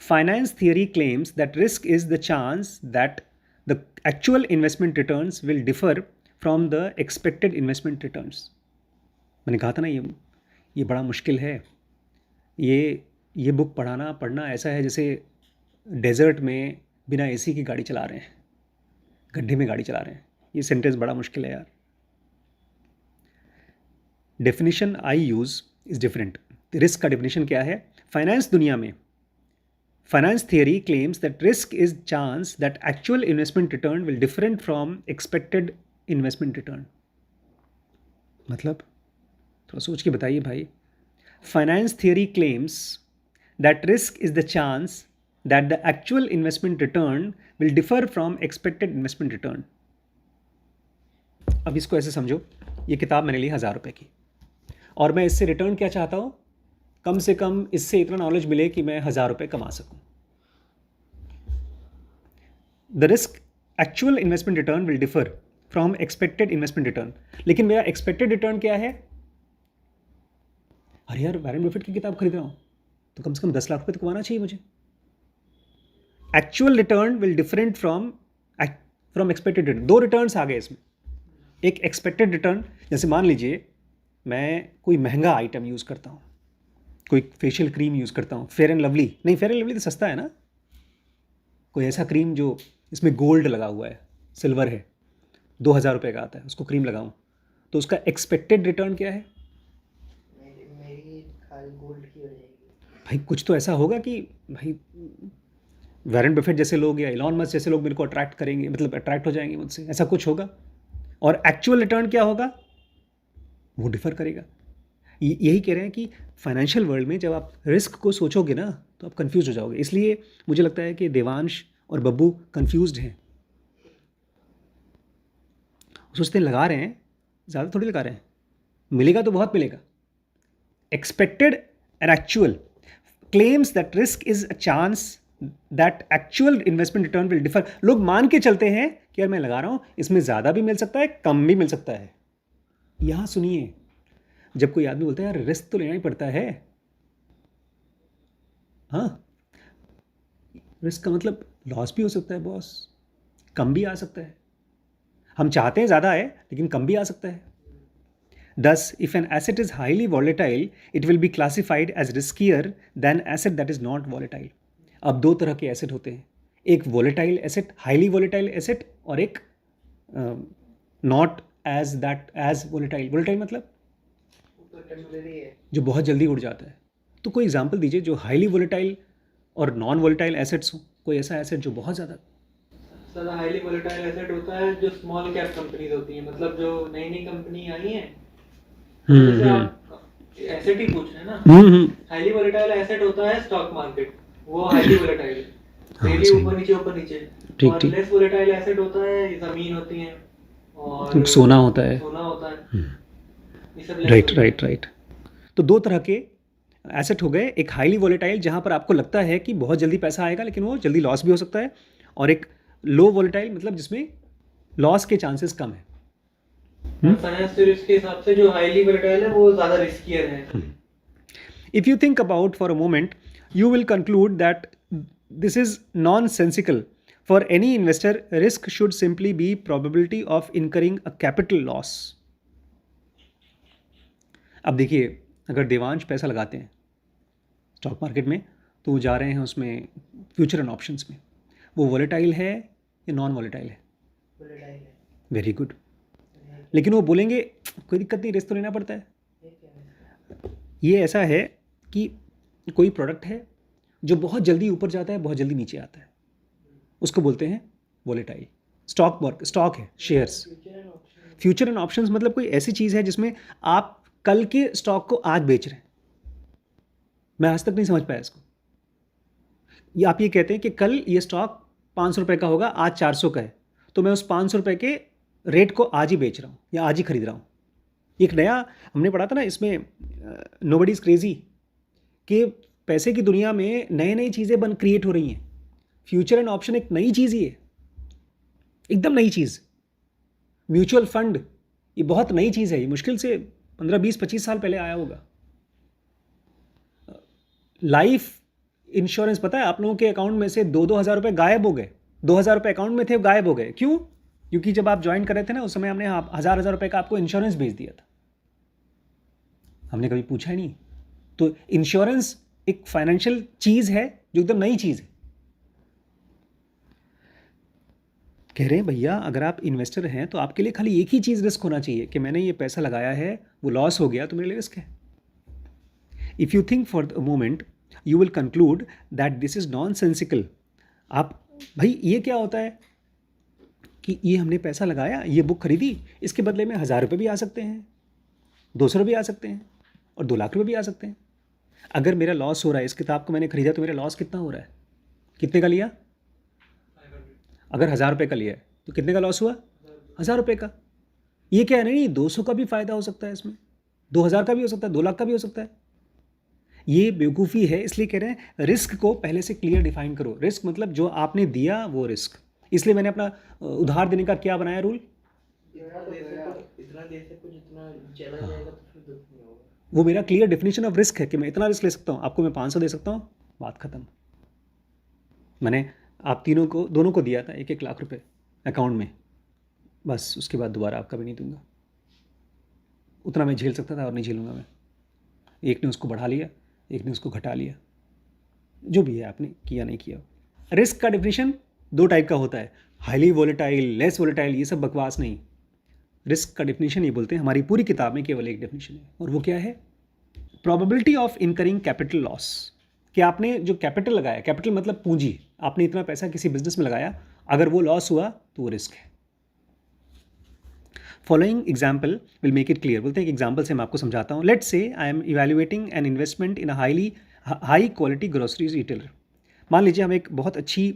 Finance theory claims that risk is the chance that the actual investment returns will differ from the expected investment returns. मैंने कहा था ना ये बड़ा मुश्किल है। ये बुक पढ़ना ऐसा है जैसे डेजर्ट में बिना AC की गाड़ी चला रहे हैं। गड्ढे में गाड़ी चला रहे हैं। ये सेंटेंस बड़ा मुश्किल है यार। Definition I use is different. Risk का डेफिनेशन क्या है? फाइनेंस दुनिया में finance theory claims that risk is chance that actual investment return will different from expected investment return. मतलब थोड़ा सोच के बताइए भाई। Finance theory claims that risk is the chance that the actual investment return will differ from expected investment return. अब इसको ऐसे समझो, ये किताब मैंने ली 1000 रुपये की, और मैं इससे रिटर्न क्या चाहता हूँ? कम से कम इससे इतना नॉलेज मिले कि मैं 1000 रुपये कमा सकूँ। The risk actual investment return will differ from expected investment return. लेकिन मेरा एक्सपेक्टेड रिटर्न क्या है? अरे यार, वॉरेन बफेट की किताब खरीद रहा हूँ तो कम से कम 10 लाख रुपये तो कमाना चाहिए मुझे। Actual return will different from expected return. दो रिटर्न्स आ गए इसमें। एक एक्सपेक्टेड रिटर्न, जैसे मान लीजिए मैं कोई महंगा आइटम यूज़ करता हूँ, कोई फेशियल क्रीम यूज़ करता हूँ, फेयर एंड लवली। नहीं, फेयर एंड लवली तो सस्ता है ना। कोई ऐसा क्रीम जो इसमें गोल्ड लगा हुआ है, सिल्वर है, 2000 रुपये का आता है, उसको क्रीम लगाऊँ तो उसका एक्सपेक्टेड रिटर्न क्या है? मेरी खाली गोल्ड की हो जाएगी। भाई कुछ तो ऐसा होगा कि भाई वॉरेन बफेट जैसे लोग या इलॉन मस्क जैसे लोग मेरे को अट्रैक्ट करेंगे, मतलब अट्रैक्ट हो जाएंगे मुझसे, ऐसा कुछ होगा। और एक्चुअल रिटर्न क्या होगा? वो डिफर करेगा। यही कह रहे हैं कि फाइनेंशियल वर्ल्ड में जब आप रिस्क को सोचोगे ना तो आप कंफ्यूज हो जाओगे। इसलिए मुझे लगता है कि देवांश और बब्बू कंफ्यूज्ड हैं। सोचते हैं लगा रहे हैं, ज़्यादा थोड़ी लगा रहे हैं, मिलेगा तो बहुत मिलेगा। Expected and actual claims that risk is a chance that actual investment return will differ. लोग मान के चलते हैं कि यार मैं लगा रहा हूँ, इसमें ज़्यादा भी मिल सकता है, कम भी मिल सकता है। यहाँ सुनिए, जब कोई आदमी बोलता है यार रिस्क तो लेना ही पड़ता है, हाँ, रिस्क का मतलब लॉस भी हो सकता है बॉस, कम भी आ सकता है। हम चाहते हैं ज़्यादा है लेकिन कम भी आ सकता है। Thus, if an asset is highly volatile, it will be classified as riskier than asset that is not volatile. अब दो तरह के एसेट होते हैं, एक volatile asset, highly volatile asset, और एक not as that as volatile. Volatile मतलब टेम्परेरी है, जो बहुत जल्दी उड़ जाता है। तो कोई एग्जांपल दीजिए जो हाईली वोलेटाइल और नॉन वोलेटाइल एसेट्स हो। कोई ऐसा एसेट जो बहुत ज़्यादा हाईली वोलेटाइल एसेट होता है जो स्मॉल कैप कंपनीज होती हैं, मतलब जो नई नई कंपनी आई हैं। जैसे आप एसेट ही पूछ रहे हैं ना। हाईली वोलेटाइल एसेट होता है स्टॉक मार्केट, वो हाईली वोलेटाइल है, डेली ऊपर नीचे। ठीक और ठीक। लेस वोलेटाइल एसेट होता है जमीन होती है और सोना होता है। ये सब राइट। तो दो तरह के एसेट हो गए, एक हाईली वोलेटाइल जहाँ पर आपको लगता है कि बहुत जल्दी पैसा आएगा लेकिन वो जल्दी लॉस भी हो सकता है, और एक लो वोलेटाइल मतलब जिसमें लॉस के चांसेस कम है। फाइनेंस थ्योरी के हिसाब से जो हाईली वोलेटाइल है वो ज़्यादा रिस्कियर है। If you think about for a moment, you will conclude that this is nonsensical. For any investor, risk should simply be probability of incurring a capital loss. अब देखिए, अगर देवांश पैसा लगाते हैं स्टॉक मार्केट में तो वो जा रहे हैं उसमें फ्यूचर एंड ऑप्शंस में, वो वोलेटाइल है या नॉन वोलेटाइल है? वोलेटाइल है। Very good. लेकिन वो बोलेंगे कोई दिक्कत नहीं, रिस्क तो लेना पड़ता है। ये ऐसा है कि कोई प्रोडक्ट है जो बहुत जल्दी ऊपर जाता है, बहुत जल्दी नीचे आता है, उसको बोलते हैं वोलेटाइल। स्टॉक है, शेयर्स। फ्यूचर एंड ऑप्शंस मतलब कोई ऐसी चीज़ है जिसमें आप कल के स्टॉक को आज बेच रहे हैं। मैं आज तक नहीं समझ पाया इसको। ये आप ये कहते हैं कि कल ये स्टॉक 500 रुपये का होगा, आज 400 का है, तो मैं उस 500 रुपये के रेट को आज ही बेच रहा हूँ या आज ही खरीद रहा हूँ। एक नया हमने पढ़ा था ना इसमें, नोबडी इज़ क्रेजी, कि पैसे की दुनिया में नई नई चीज़ें क्रिएट हो रही हैं। फ्यूचर एंड ऑप्शन एक नई चीज़ ही है, एकदम नई चीज़। म्यूचुअल फंड ये बहुत नई चीज़ है, ये मुश्किल से 15, 20, 25 साल पहले आया होगा। लाइफ इंश्योरेंस, पता है आप लोगों के अकाउंट में से 2-2 हज़ार रुपये गायब हो गए। 2,000 रुपये अकाउंट में थे, गायब हो गए। क्यों? क्योंकि जब आप ज्वाइन कर रहे थे ना उस समय हमने 1,000 रुपये का आपको इंश्योरेंस भेज दिया था, हमने कभी पूछा ही नहीं। तो इंश्योरेंस एक फाइनेंशियल चीज़ है जो एकदम नई चीज़ है। कह रहे हैं भैया अगर आप इन्वेस्टर हैं तो आपके लिए खाली एक ही चीज़ रिस्क होना चाहिए कि मैंने ये पैसा लगाया है, वो लॉस हो गया तो मेरे लिए रिस्क है. If you think for the moment you will conclude that this is non sensical. आप भाई ये क्या होता है कि ये हमने पैसा लगाया, ये बुक खरीदी, इसके बदले में 1,000 रुपये भी आ सकते हैं, 200 रुपये आ सकते हैं और 2 लाख रुपये भी आ सकते हैं. अगर मेरा लॉस हो रहा है, इस किताब को मैंने खरीदा तो मेरा लॉस कितना हो रहा है, कितने का लिया? 500. अगर 1,000 रुपये का लिया है तो कितने का लॉस हुआ? 1,000 रुपये का. ये क्या है, नहीं 200 का भी फ़ायदा हो सकता है इसमें, 2,000 का भी हो सकता है, 2 लाख का भी हो सकता है. ये बेवकूफ़ी है, इसलिए कह रहे हैं रिस्क को पहले से क्लियर डिफाइन करो. रिस्क मतलब जो आपने दिया वो रिस्क. इसलिए मैंने अपना उधार देने का क्या बनाया रूल, इतना दे सको जितना चला जाएगा तो फिर दुख नहीं होगा. वो मेरा क्लियर डेफिनेशन ऑफ रिस्क है कि मैं इतना रिस्क ले सकता हूँ. आपको मैं 500 दे सकता हूँ, बात ख़त्म. मैंने आप तीनों को, दोनों को दिया था 1-1 लाख रुपए अकाउंट में, बस उसके बाद दोबारा आपका भी नहीं दूंगा. उतना मैं झेल सकता था और नहीं झेलूंगा मैं. एक ने उसको बढ़ा लिया, एक ने उसको घटा लिया, जो भी है आपने किया नहीं किया. रिस्क का डेफिनेशन 2 टाइप का होता है, हाईली वोलेटाइल, लेस वोलेटाइल, ये सब बकवास नहीं. रिस्क का डेफिनेशन ये बोलते हैं, हमारी पूरी किताब में केवल एक डेफिनेशन है और वो क्या है, probability of incurring capital loss. कि आपने जो कैपिटल लगाया, कैपिटल मतलब पूंजी, आपने इतना पैसा किसी बिजनेस में लगाया, अगर वो लॉस हुआ तो वो रिस्क है. Following example will make it clear. बोलते हैं कि एग्जाम्पल से मैं आपको समझाता हूँ. Let's say I am evaluating an investment in a high quality grocery retailer. मान लीजिए हम एक बहुत अच्छी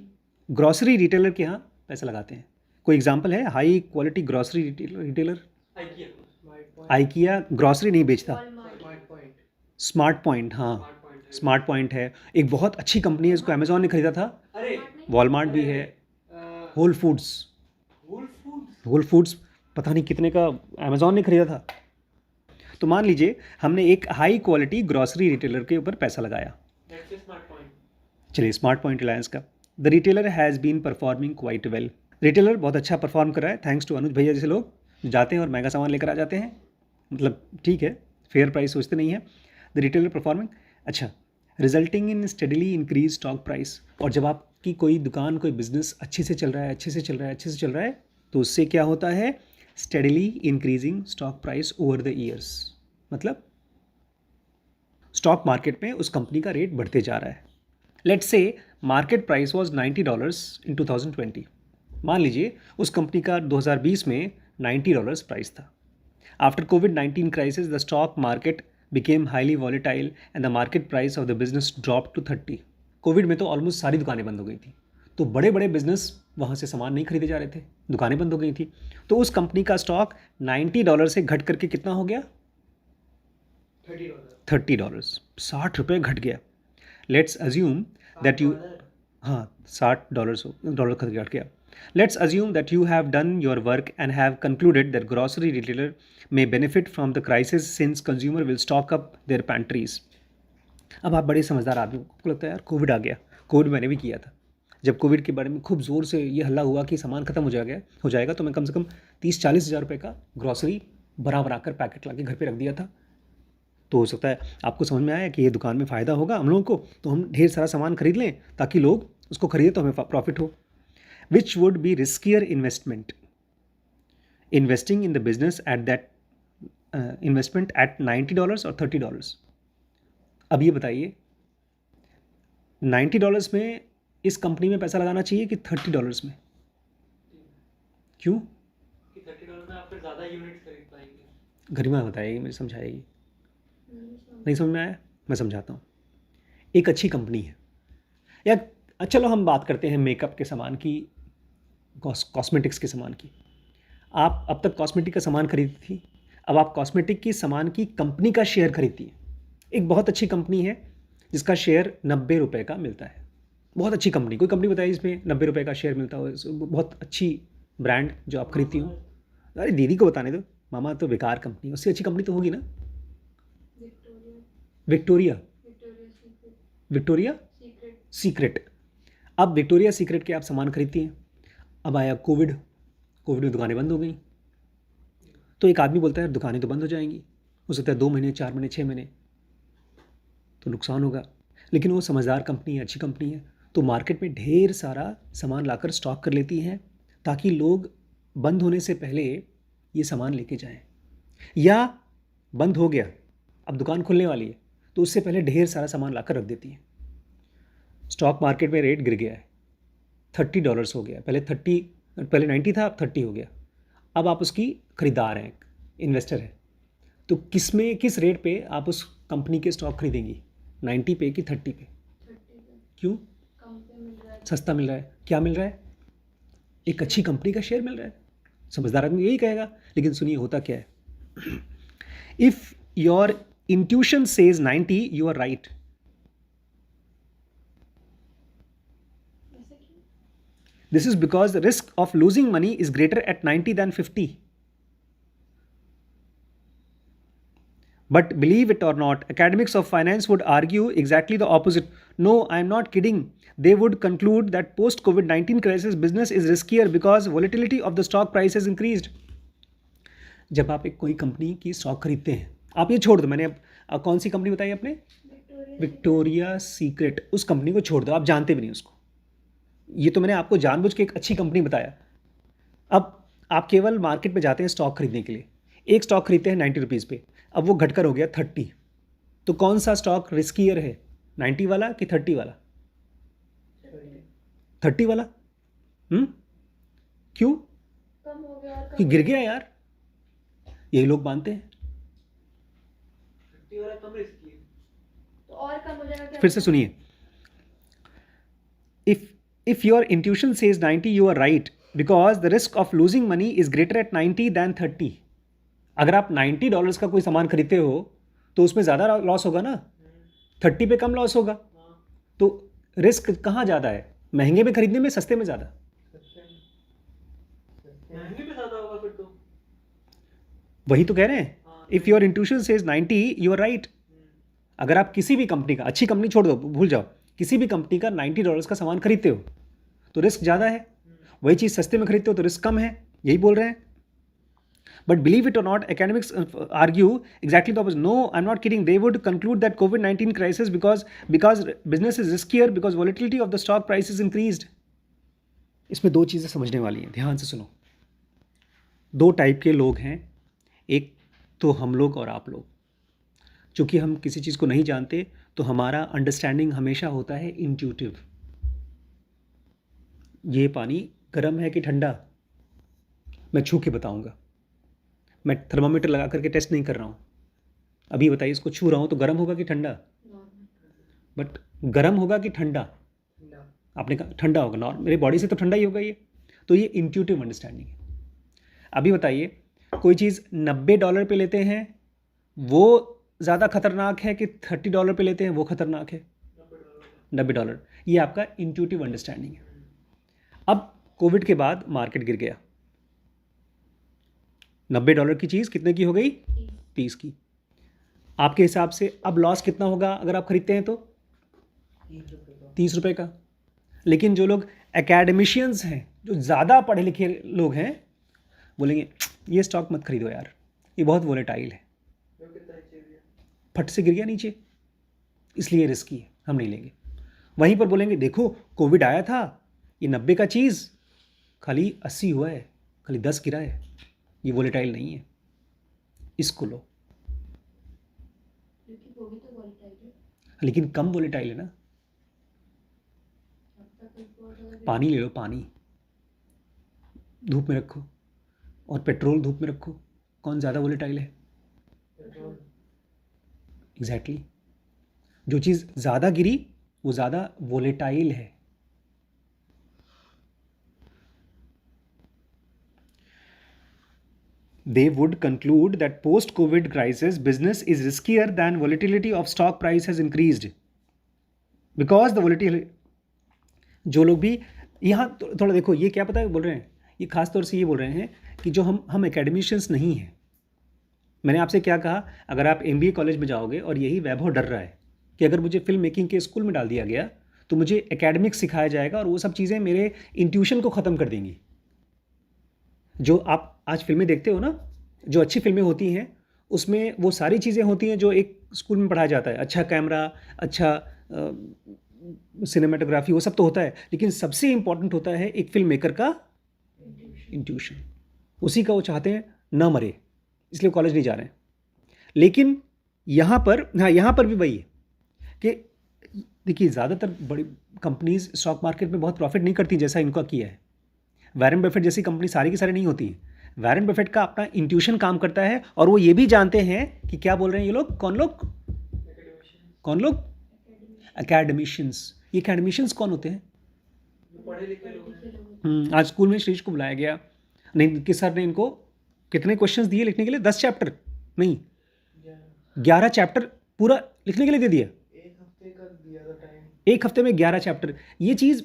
ग्रोसरी रिटेलर के यहाँ पैसा लगाते हैं. कोई एग्जाम्पल है high quality grocery retailer? IKEA. IKEA grocery नहीं बेचता. Smart point. स्मार्ट पॉइंट, हाँ Smart Point है. स्मार्ट पॉइंट है, एक बहुत अच्छी कंपनी है, इसको अमेजोन ने खरीदा था. अरे वॉलमार्ट भी है, होल फूड्स. होल फूड्स पता नहीं कितने का अमेजोन ने खरीदा था. तो मान लीजिए हमने एक हाई क्वालिटी ग्रोसरी रिटेलर के ऊपर पैसा लगाया. That's a Smart Point. चलिए स्मार्ट पॉइंट रिलायंस का. The retailer has been performing quite well. Retailer बहुत अच्छा परफॉर्म कर रहा है थैंक्स टू अनुज भैया जैसे लोग जो जाते हैं और महंगा सामान लेकर आ जाते हैं. मतलब ठीक है, फेयर प्राइस सोचते नहीं है. द रिटेलर परफॉर्मिंग अच्छा, resulting in steadily increase stock price. और जब आपकी कोई दुकान, कोई बिजनेस अच्छे से चल रहा है, अच्छे से चल रहा है, अच्छे से चल रहा है, तो उससे क्या होता है, steadily increasing stock price over the years. मतलब स्टॉक मार्केट में उस कंपनी का रेट बढ़ते जा रहा है. Let's say market price was $90 इन 2020. मान लीजिए उस कंपनी का 2020 में $90 प्राइस था. आफ्टर कोविड-19 crisis the stock market became highly volatile and the market price of the business drop to 30. Covid में तो ऑलमोस्ट सारी दुकानें बंद हो गई थी, तो बड़े बड़े बिजनेस वहाँ से सामान नहीं खरीदे जा रहे थे, दुकानें बंद हो गई थी. तो उस कंपनी का स्टॉक $90 से घट करके कितना हो गया, $30. $30. 60 रुपये घट गया. लेट्स अज्यूम दैट यू, हाँ $60 घट गया. Let's assume that you have done your work and have concluded that grocery retailer may benefit from the crisis since consumer will stock up their pantries. अब आप बड़े समझदार आदमी, आपको लगता है यार कोविड आ गया. कोविड मैंने भी किया था. जब कोविड के बारे में खूब ज़ोर से ये हल्ला हुआ कि सामान खत्म हो जाएगा तो मैं कम से कम 30-40 हज़ार रुपये का ग्रॉसरी बना कर पैकेट ला के घर पर रख दिया था. तो हो सकता है आपको समझ में आया कि ये दुकान में फ़ायदा होगा हम लोगों को, तो हम ढेर सारा सामान खरीद लें ताकि लोग उसको खरीदें तो हमें प्रॉफिट हो. Which would be riskier investment? Investing in the business at that investment at $90 or $30? अब ये बताइए $90 में इस कंपनी में पैसा लगाना चाहिए कि $30 में? क्यों? कि $30 में आप फिर ज़्यादा यूनिट्स खरीद पाएंगे. गरिमा बताएगी, मुझे समझाएगी. नहीं समझ में आया? मैं समझाता हूँ. एक अच्छी कंपनी है, या चलो हम बात करते हैं मेकअप के सामान की, कॉस्मेटिक्स के सामान की. आप अब तक कॉस्मेटिक का सामान खरीदती थी, अब आप कॉस्मेटिक की सामान की कंपनी का शेयर खरीदती हैं. एक बहुत अच्छी कंपनी है जिसका शेयर $90 का मिलता है. बहुत अच्छी कंपनी, कोई कंपनी बताइए इसमें $90 का शेयर मिलता हो, बहुत अच्छी ब्रांड जो आप खरीदती हो. अरे दीदी को बताने दो, मामा तो बेकार कंपनी, उससे अच्छी कंपनी तो होगी ना. Victoria secret. अब विक्टोरिया सीक्रेट के आप सामान खरीदती हैं. अब आया कोविड में दुकानें बंद हो गई. तो एक आदमी बोलता है दुकानें तो बंद हो जाएंगी, हो सकता है 2 महीने, 4 महीने, 6 महीने तो नुकसान होगा. लेकिन वो समझदार कंपनी है, अच्छी कंपनी है, तो मार्केट में ढेर सारा सामान लाकर स्टॉक कर लेती हैं ताकि लोग बंद होने से पहले ये सामान लेके जाएं, या बंद हो गया, अब दुकान खुलने वाली है तो उससे पहले ढेर सारा सामान लाकर रख देती है। स्टॉक मार्केट में रेट गिर गया है, $30 हो गया, पहले 90 था, अब 30 हो गया। अब आप उसकी खरीदार हैं, इन्वेस्टर हैं, तो किस रेट पे आप उस कंपनी के स्टॉक खरीदेंगी, 90 पे कि 30 पे? 30 पे क्यों? कम पे मिल रहा है। सस्ता मिल रहा है। क्या मिल रहा है? एक अच्छी कंपनी का शेयर मिल रहा है। समझदार आदमी यही कहेगा, लेकिन सुनिए होता क्या है। If your intuition says 90, you are right. ऐसे क्यों? This is because the risk of losing money is greater at 90 than 50. But believe it or not, academics of finance would argue exactly the opposite. No, I am not kidding. They would conclude that post-COVID-19 crisis business is riskier because volatility of the stock price has increased. जब आप कोई company की stock खरीदते हैं, आप ये छोड़ दो, मैंने अब कौन सी कंपनी बताई आपने? Victoria secret. उस कंपनी को छोड़ दो, आप जानते भी नहीं उसको। ये तो मैंने आपको जानबूझ के एक अच्छी कंपनी बताया। अब आप केवल मार्केट में जाते हैं स्टॉक खरीदने के लिए, एक स्टॉक खरीदते हैं 90 रुपीज़ पे, अब वो घटकर हो गया 30, तो कौन सा स्टॉक रिस्कियर है, 90 वाला कि 30 वाला? 30 वाला। क्यों? कम हो गया और कि कम गिर गया यार, यही लोग मानते हैं। 30 वाला कम रिस्की है। तो और कम हो जाएगा क्या? फिर से सुनिए, if your intuition says 90, you are right because the risk of losing money is greater at 90 than 30. अगर आप $90 का कोई सामान खरीदते हो तो उसमें ज़्यादा लॉस होगा ना, 30 पे कम लॉस होगा। तो रिस्क कहाँ ज़्यादा है, महंगे में खरीदने में, सस्ते में ज़्यादा? महंगे पे ज़्यादा होगा फिर तो। वही तो कह रहे हैं, if your intuition says 90, you are right. अगर आप किसी भी कंपनी का, अच्छी कंपनी छोड़ दो, भूल जाओ, किसी भी कंपनी का $90 का सामान खरीदते हो तो रिस्क ज़्यादा है, वही चीज़ सस्ते में खरीदते हो तो रिस्क कम है, यही बोल रहे हैं। बट बिलीव इट और not, academics argue exactly the opposite. No, I'm not kidding. They would conclude that COVID-19 crisis because business is riskier because volatility of the stock price is increased. इसमें दो चीज़ें समझने वाली हैं, ध्यान से सुनो। दो टाइप के लोग हैं, एक तो हम लोग और आप लोग। चूँकि हम किसी चीज़ को नहीं जानते तो हमारा अंडरस्टैंडिंग हमेशा होता है इंट्यूटिव। ये पानी गर्म है कि ठंडा, मैं छू के बताऊंगा, मैं थर्मामीटर लगा करके टेस्ट नहीं कर रहा हूँ। अभी बताइए, इसको छू रहा हूँ तो गर्म होगा कि ठंडा? बट गर्म होगा कि ठंडा? आपने कहा ठंडा होगा, नॉर्मल मेरी बॉडी से तो ठंडा ही होगा ये। तो ये इंट्यूटिव अंडरस्टैंडिंग है। अभी बताइए, कोई चीज़ $90 पे लेते हैं वो ज़्यादा खतरनाक है कि $30 पे लेते हैं वो खतरनाक है? $90। ये आपका इंट्यूटिव अंडरस्टैंडिंग है। अब कोविड के बाद मार्केट गिर गया, $90 की चीज़ कितने की हो गई? 30 की। आपके हिसाब से अब लॉस कितना होगा अगर आप खरीदते हैं तो? 30 रुपये का। लेकिन जो लोग एकेडमिशियंस हैं, जो ज़्यादा पढ़े लिखे लोग हैं, बोलेंगे ये स्टॉक मत खरीदो यार, ये बहुत वोलेटाइल है, फट से गिर गया नीचे, इसलिए रिस्की है, हम नहीं लेंगे। वहीं पर बोलेंगे देखो कोविड आया था, ये 90 का चीज़ खाली 80 हुआ है, खाली 10 गिरा है, ये वोलेटाइल नहीं है, इसको लो। क्योंकि वो भी तो volatile है। लेकिन कम वोलेटाइल है ना। अब तक report अगर पानी ले लो, पानी धूप में रखो और पेट्रोल धूप में रखो, कौन ज़्यादा वोलेटाइल है? एग्जैक्टली जो चीज़ ज़्यादा गिरी वो ज़्यादा वोलेटाइल है। They would conclude that post-COVID crisis business is riskier than volatility of stock price has increased because the volatility। जो लोग भी यहाँ थोड़ा देखो, ये क्या पता है बोल रहे हैं, ये खास तौर से ये बोल रहे हैं कि जो हम एकेडमिशियंस नहीं हैं। मैंने आपसे क्या कहा, अगर आप MBA कॉलेज में जाओगे और यही वैभव डर रहा है कि अगर मुझे फिल्म मेकिंग के स्कूल में डाल दिया गया तो मुझे एकेडमिक्स सिखाया जाएगा और वो सब चीज़ें मेरे इंट्यूशन को ख़त्म कर देंगी। जो आप आज फिल्में देखते हो ना, जो अच्छी फिल्में होती हैं उसमें वो सारी चीज़ें होती हैं जो एक स्कूल में पढ़ाया जाता है। अच्छा कैमरा, अच्छा सिनेमाटोग्राफी, वो सब तो होता है, लेकिन सबसे इम्पॉर्टेंट होता है एक फिल्म मेकर का इंट्यूशन, उसी का वो चाहते हैं ना मरे, इसलिए कॉलेज नहीं जा रहे हैं। लेकिन यहाँ पर, हाँ यहाँ पर भी वही है कि देखिए ज़्यादातर बड़ी कंपनीज स्टॉक मार्केट में बहुत प्रॉफिट नहीं करती जैसा इनका किया है। वैरेन बफेट जैसी कंपनी सारी की सारी नहीं होती है। वैरेन बफेट का अपना इंट्यूशन काम करता है और वो ये भी जानते हैं कि क्या बोल रहे हैं ये लोग, कौन लोग, एकेडमिशियंस। ये एकेडमिशियंस कौन होते हैं? पढ़े लिखे लोग हैं। आज स्कूल में श्रीश को बुलाया गया, नहीं कि सर ने इनको कितने क्वेश्चंस दिए लिखने के लिए? 10 चैप्टर नहीं, 11 चैप्टर पूरा लिखने के लिए दे दिया। एक हफ्ते का दिया था टाइम। एक हफ्ते में 11 चैप्टर। ये चीज़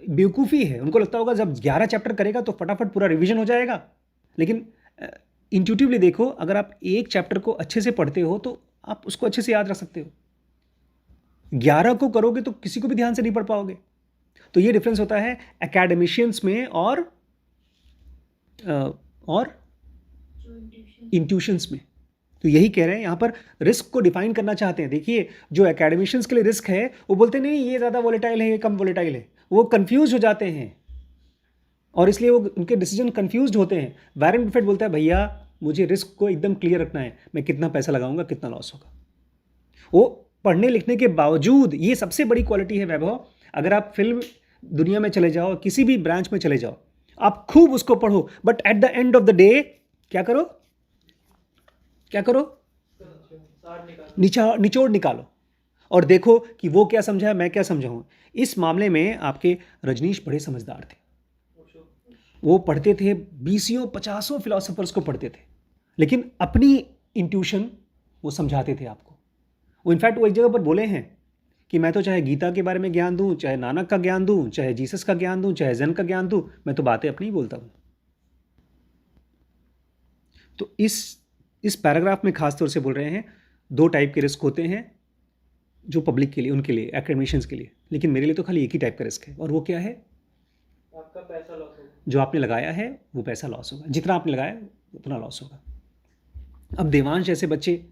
बेवकूफ़ी है। उनको लगता होगा जब 11 चैप्टर करेगा तो फटाफट पूरा रिवीजन हो जाएगा। लेकिन इंट्यूटिवली देखो, अगर आप एक चैप्टर को अच्छे से पढ़ते हो तो आप उसको अच्छे से याद रख सकते हो। 11 को करोगे तो किसी को भी ध्यान से नहीं पढ़ पाओगे। तो ये डिफरेंस होता है एकेडमिशियंस में और इंट्यूशंस में। तो यही कह रहे हैं यहाँ पर, रिस्क को डिफाइन करना चाहते हैं। देखिए जो एकेडमिशियंस के लिए रिस्क है वो बोलते नहीं ये ज़्यादा वोलेटाइल है, ये कम वोलेटाइल है। वो कंफ्यूज हो जाते हैं और इसलिए वो उनके डिसीजन कंफ्यूज्ड होते हैं। वैरेन बफेट बोलता है भैया मुझे रिस्क को एकदम क्लियर रखना है, मैं कितना पैसा लगाऊंगा, कितना लॉस होगा। वो पढ़ने लिखने के बावजूद, ये सबसे बड़ी क्वालिटी है वैभव। अगर आप फिल्म दुनिया में चले जाओ, किसी भी ब्रांच में चले जाओ, आप खूब उसको पढ़ो, but at the end of the day क्या करो, निचोड़ निकालो और देखो कि वो क्या समझा है, मैं क्या समझा हूं। इस मामले में आपके रजनीश बड़े समझदार थे। वो पढ़ते थे 20-50 फिलोसोफर्स को पढ़ते थे, लेकिन अपनी इंट्यूशन वो समझाते थे आपको। वो इनफैक्ट वो एक जगह पर बोले हैं कि मैं तो चाहे गीता के बारे में ज्ञान दूं, चाहे नानक का ज्ञान दूं, चाहे जीसस का ज्ञान दूं, चाहे जैन का ज्ञान दूं, मैं तो बातें अपनी ही बोलता हूं। तो इस पैराग्राफ में खासतौर से बोल रहे हैं 2 टाइप के रिस्क होते हैं जो पब्लिक के लिए, उनके लिए, एकेडमिशियंस के लिए। लेकिन मेरे लिए तो खाली एक ही टाइप का रिस्क है, और वो क्या है? आपका पैसा लॉस होगा। जो आपने लगाया है वो पैसा लॉस होगा, जितना आपने लगाया उतना लॉस होगा। अब देवांश जैसे बच्चे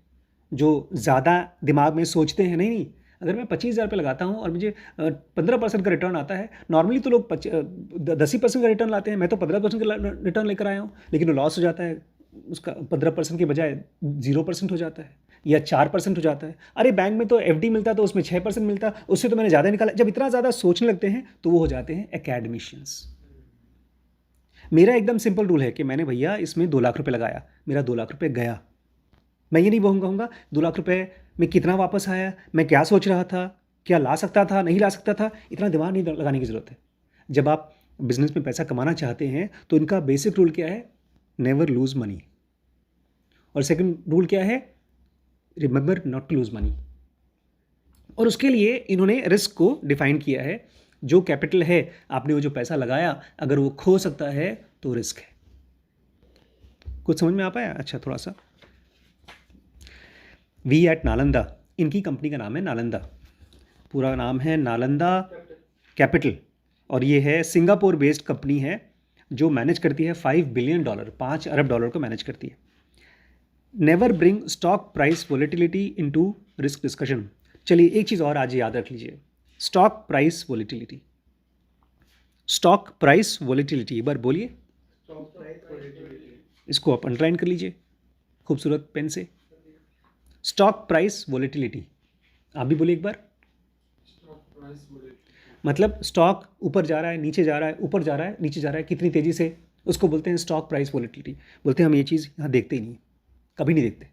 जो ज़्यादा दिमाग में सोचते हैं, नहीं अगर मैं 25,000 रुपये लगाता हूँ और मुझे 15% का रिटर्न आता है, नॉर्मली तो लोग 10% का रिटर्न लाते हैं, मैं तो 15% का रिटर्न लेकर आया हूँ, लेकिन वो लॉस हो जाता है, उसका 15% के बजाय 0% हो जाता है या 4% हो जाता है। अरे बैंक में तो FD मिलता तो उसमें 6% मिलता, उससे तो मैंने ज़्यादा निकाला। जब इतना ज़्यादा सोचने लगते हैं तो वो हो जाते हैं एकेडमिशियंस। मेरा एकदम सिंपल रूल है कि मैंने भैया इसमें 2 लाख रुपए लगाया, मेरा 2 लाख रुपए गया। मैं ये नहीं कहूँगा 2 लाख रुपए में कितना वापस आया, मैं क्या सोच रहा था, क्या ला सकता था, नहीं ला सकता था, इतना दिमाग नहीं लगाने की ज़रूरत है। जब आप बिजनेस में पैसा कमाना चाहते हैं तो इनका बेसिक रूल क्या है? Never lose money. और सेकंड रूल क्या है? Remember not to lose money. और उसके लिए इन्होंने रिस्क को डिफाइन किया है। जो कैपिटल है, आपने वो जो पैसा लगाया, अगर वो खो सकता है तो रिस्क है। कुछ समझ में आ पाया? अच्छा, थोड़ा सा वी एट नालंदा, इनकी कंपनी का नाम है नालंदा, पूरा नाम है नालंदा कैपिटल, और ये है सिंगापुर बेस्ड कंपनी है जो मैनेज करती है $5 बिलियन, $5 अरब को मैनेज करती है। Never bring stock price volatility into risk discussion. चलिए एक चीज़ और आज याद रख लीजिए, stock price volatility. Stock price volatility, एक बार बोलिए, इसको आप अंडरलाइन कर लीजिए खूबसूरत पेन से। स्टॉक प्राइस वोलेटिलिटी, आप भी बोलिए एक बार। मतलब स्टॉक ऊपर जा रहा है, नीचे जा रहा है, ऊपर जा रहा है, नीचे जा रहा है, कितनी तेजी से, उसको बोलते हैं स्टॉक प्राइस वोलेटिलिटी। बोलते हैं हम ये चीज़ यहाँ देखते ही नहीं, कभी नहीं देखते,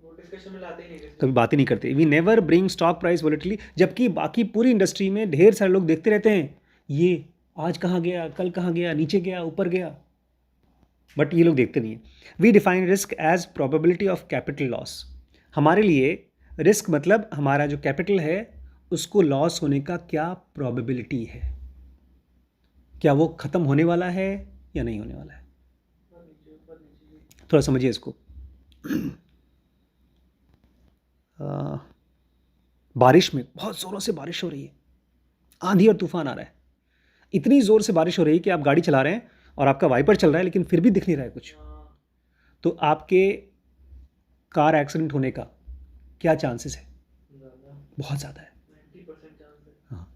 वो डिस्कशन में लाते ही नहीं, कभी बात ही नहीं करते। We never bring stock price volatility, जबकि बाकी पूरी इंडस्ट्री में ढेर सारे लोग देखते रहते हैं ये आज कहाँ गया, कल कहाँ गया, नीचे गया, ऊपर गया, बट ये लोग देखते नहीं है। We define risk as probability of capital loss. हमारे लिए रिस्क मतलब हमारा जो कैपिटल है उसको लॉस होने का क्या प्रोबेबिलिटी है, क्या वो ख़त्म होने वाला है या नहीं होने वाला है। थोड़ा समझिए इसको। बारिश में बहुत ज़ोरों से बारिश हो रही है, आंधी और तूफान आ रहा है, इतनी ज़ोर से बारिश हो रही है कि आप गाड़ी चला रहे हैं और आपका वाइपर चल रहा है लेकिन फिर भी दिख नहीं रहा है कुछ, तो आपके कार एक्सीडेंट होने का क्या चांसेस है? बहुत ज़्यादा है। 90% चांस है। हाँ,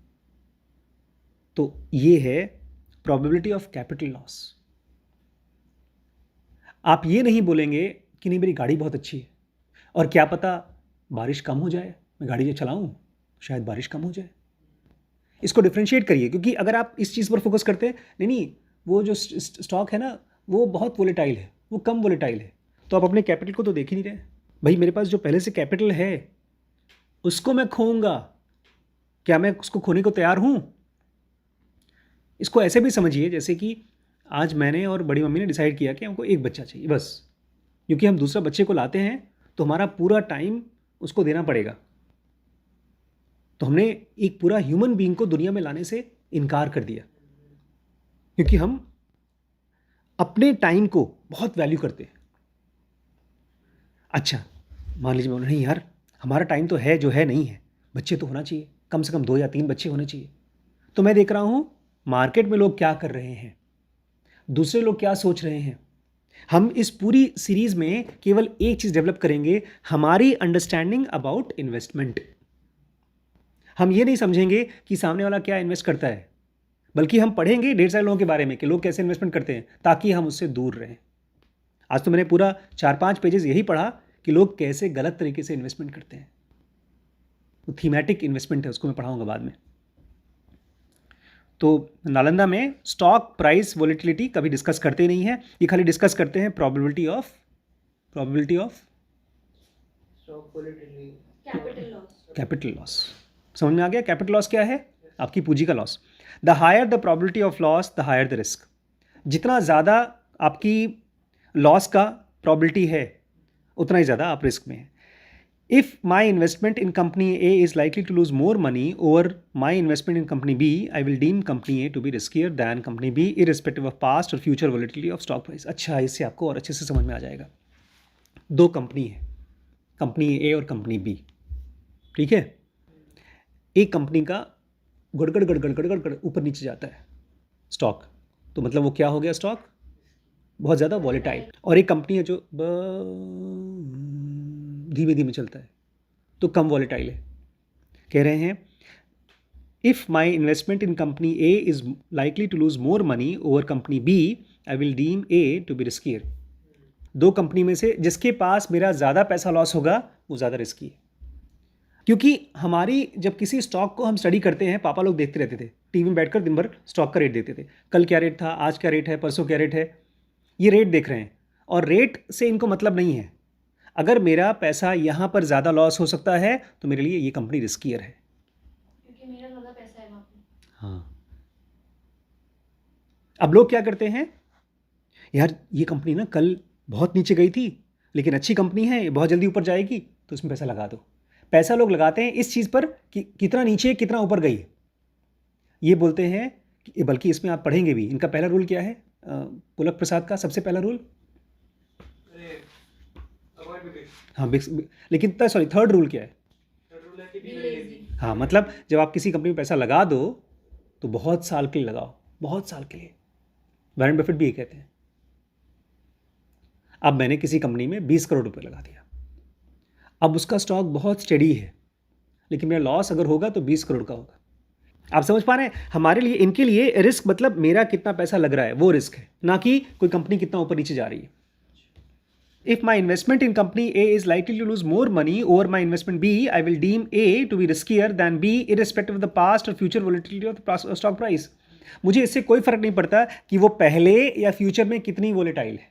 तो ये है प्रोबेबिलिटी ऑफ कैपिटल लॉस। आप ये नहीं बोलेंगे कि नहीं मेरी गाड़ी बहुत अच्छी है और क्या पता बारिश कम हो जाए, मैं गाड़ी जो चलाऊं शायद बारिश कम हो जाए। इसको डिफ्रेंशिएट करिए, क्योंकि अगर आप इस चीज़ पर फोकस करते हैं नहीं वो जो स्टॉक है ना वो बहुत वोलेटाइल है, वो कम वोलेटाइल है, तो आप अपने कैपिटल को तो देख ही नहीं रहे। भाई मेरे पास जो पहले से कैपिटल है उसको मैं खोऊंगा, क्या मैं उसको खोने को तैयार हूँ? इसको ऐसे भी समझिए जैसे कि आज मैंने और बड़ी मम्मी ने डिसाइड किया कि हमको एक बच्चा चाहिए बस, क्योंकि हम दूसरा बच्चे को लाते हैं तो हमारा पूरा टाइम उसको देना पड़ेगा। तो हमने एक पूरा ह्यूमन बीइंग को दुनिया में लाने से इनकार कर दिया, क्योंकि हम अपने टाइम को बहुत वैल्यू करते हैं। अच्छा मान लीजिए नहीं यार हमारा टाइम तो है जो है नहीं है, बच्चे तो होना चाहिए, कम से कम 2 या 3 बच्चे होने चाहिए। तो मैं देख रहा हूँ मार्केट में लोग क्या कर रहे हैं, दूसरे लोग क्या सोच रहे हैं। हम इस पूरी सीरीज़ में केवल एक चीज़ डेवलप करेंगे, हमारी अंडरस्टैंडिंग अबाउट इन्वेस्टमेंट। हम ये नहीं समझेंगे कि सामने वाला क्या इन्वेस्ट करता है, बल्कि हम पढ़ेंगे ढेर सारे लोगों के बारे में कि लोग कैसे इन्वेस्टमेंट करते हैं, ताकि हम उससे दूर रहें। आज तो मैंने पूरा 4-5 पेजेस यही पढ़ा कि लोग कैसे गलत तरीके से इन्वेस्टमेंट करते हैं। वो थीमेटिक इन्वेस्टमेंट है, उसको मैं पढ़ाऊंगा बाद में। तो नालंदा में स्टॉक प्राइस वोलेटिलिटी कभी डिस्कस करते नहीं है, ये खाली डिस्कस करते हैं probability of stock volatility, capital loss. समझ में आ गया? कैपिटल लॉस क्या है? आपकी पूंजी का loss. The higher the probability of loss the higher the risk. जितना ज़्यादा आपकी लॉस का प्रोबेबिलिटी है उतना ही ज़्यादा आप रिस्क में हैं। If my investment in company A is likely to lose more money over my investment in company B, I will deem company A to be riskier than company B, irrespective of past or future volatility of stock price. अच्छा, इससे आपको और अच्छे से समझ में आ जाएगा। 2 company है, कंपनी A और कंपनी B, ठीक है। एक कंपनी का गड़गड़ ऊपर नीचे जाता है स्टॉक, तो मतलब वो क्या हो गया, स्टॉक बहुत ज़्यादा वॉलेटाइल। और एक कंपनी है जो धीमे धीमे चलता है, तो कम वॉलेटाइल है। कह रहे हैं if my investment in company A is likely to lose more money over company B, I will deem A to be riskier. 2 company में से जिसके पास मेरा ज़्यादा पैसा लॉस होगा वो ज़्यादा रिस्की है। क्योंकि हमारी जब किसी स्टॉक को हम स्टडी करते हैं, पापा लोग देखते रहते थे टीवी में बैठकर दिन भर स्टॉक का रेट देखते थे, कल क्या रेट था, आज क्या रेट है, परसों क्या रेट है, ये रेट देख रहे हैं। और रेट से इनको मतलब नहीं है, अगर मेरा पैसा यहाँ पर ज़्यादा लॉस हो सकता है तो मेरे लिए ये कंपनी रिस्कियर है, क्योंकि मेरा ज़्यादा पैसा है वहाँ पे। हाँ। अब लोग क्या करते हैं, यार ये कंपनी ना कल बहुत नीचे गई थी लेकिन अच्छी कंपनी है, ये बहुत जल्दी ऊपर जाएगी, तो इसमें पैसा लगा दो। पैसा लोग लगाते हैं इस चीज़ पर कि कितना नीचे कितना ऊपर गई, ये बोलते हैं कि, बल्कि इसमें आप पढ़ेंगे भी, इनका पहला रूल क्या है, पुलक प्रसाद का सबसे पहला रूल, हाँ लेकिन थर्ड रूल क्या है? हाँ, मतलब जब आप किसी कंपनी में पैसा लगा दो तो बहुत साल के लिए लगाओ, बहुत साल के लिए। वॉरेन बफेट भी ये कहते हैं। अब मैंने किसी कंपनी में 20 करोड़ रुपए लगा दिया, अब उसका स्टॉक बहुत स्टेडी है, लेकिन मेरा लॉस अगर होगा तो 20 करोड़ का होगा। आप समझ पा रहे हैं? हमारे लिए, इनके लिए रिस्क मतलब मेरा कितना पैसा लग रहा है वो रिस्क है, ना कि कोई कंपनी कितना ऊपर नीचे जा रही है। If my investment in company A is likely to lose more money over my investment B, I will deem A to be riskier than B, irrespective of the past or future volatility of the stock price. मुझे इससे कोई फर्क नहीं पड़ता कि वो पहले या फ्यूचर में कितनी वोलेटाइल है,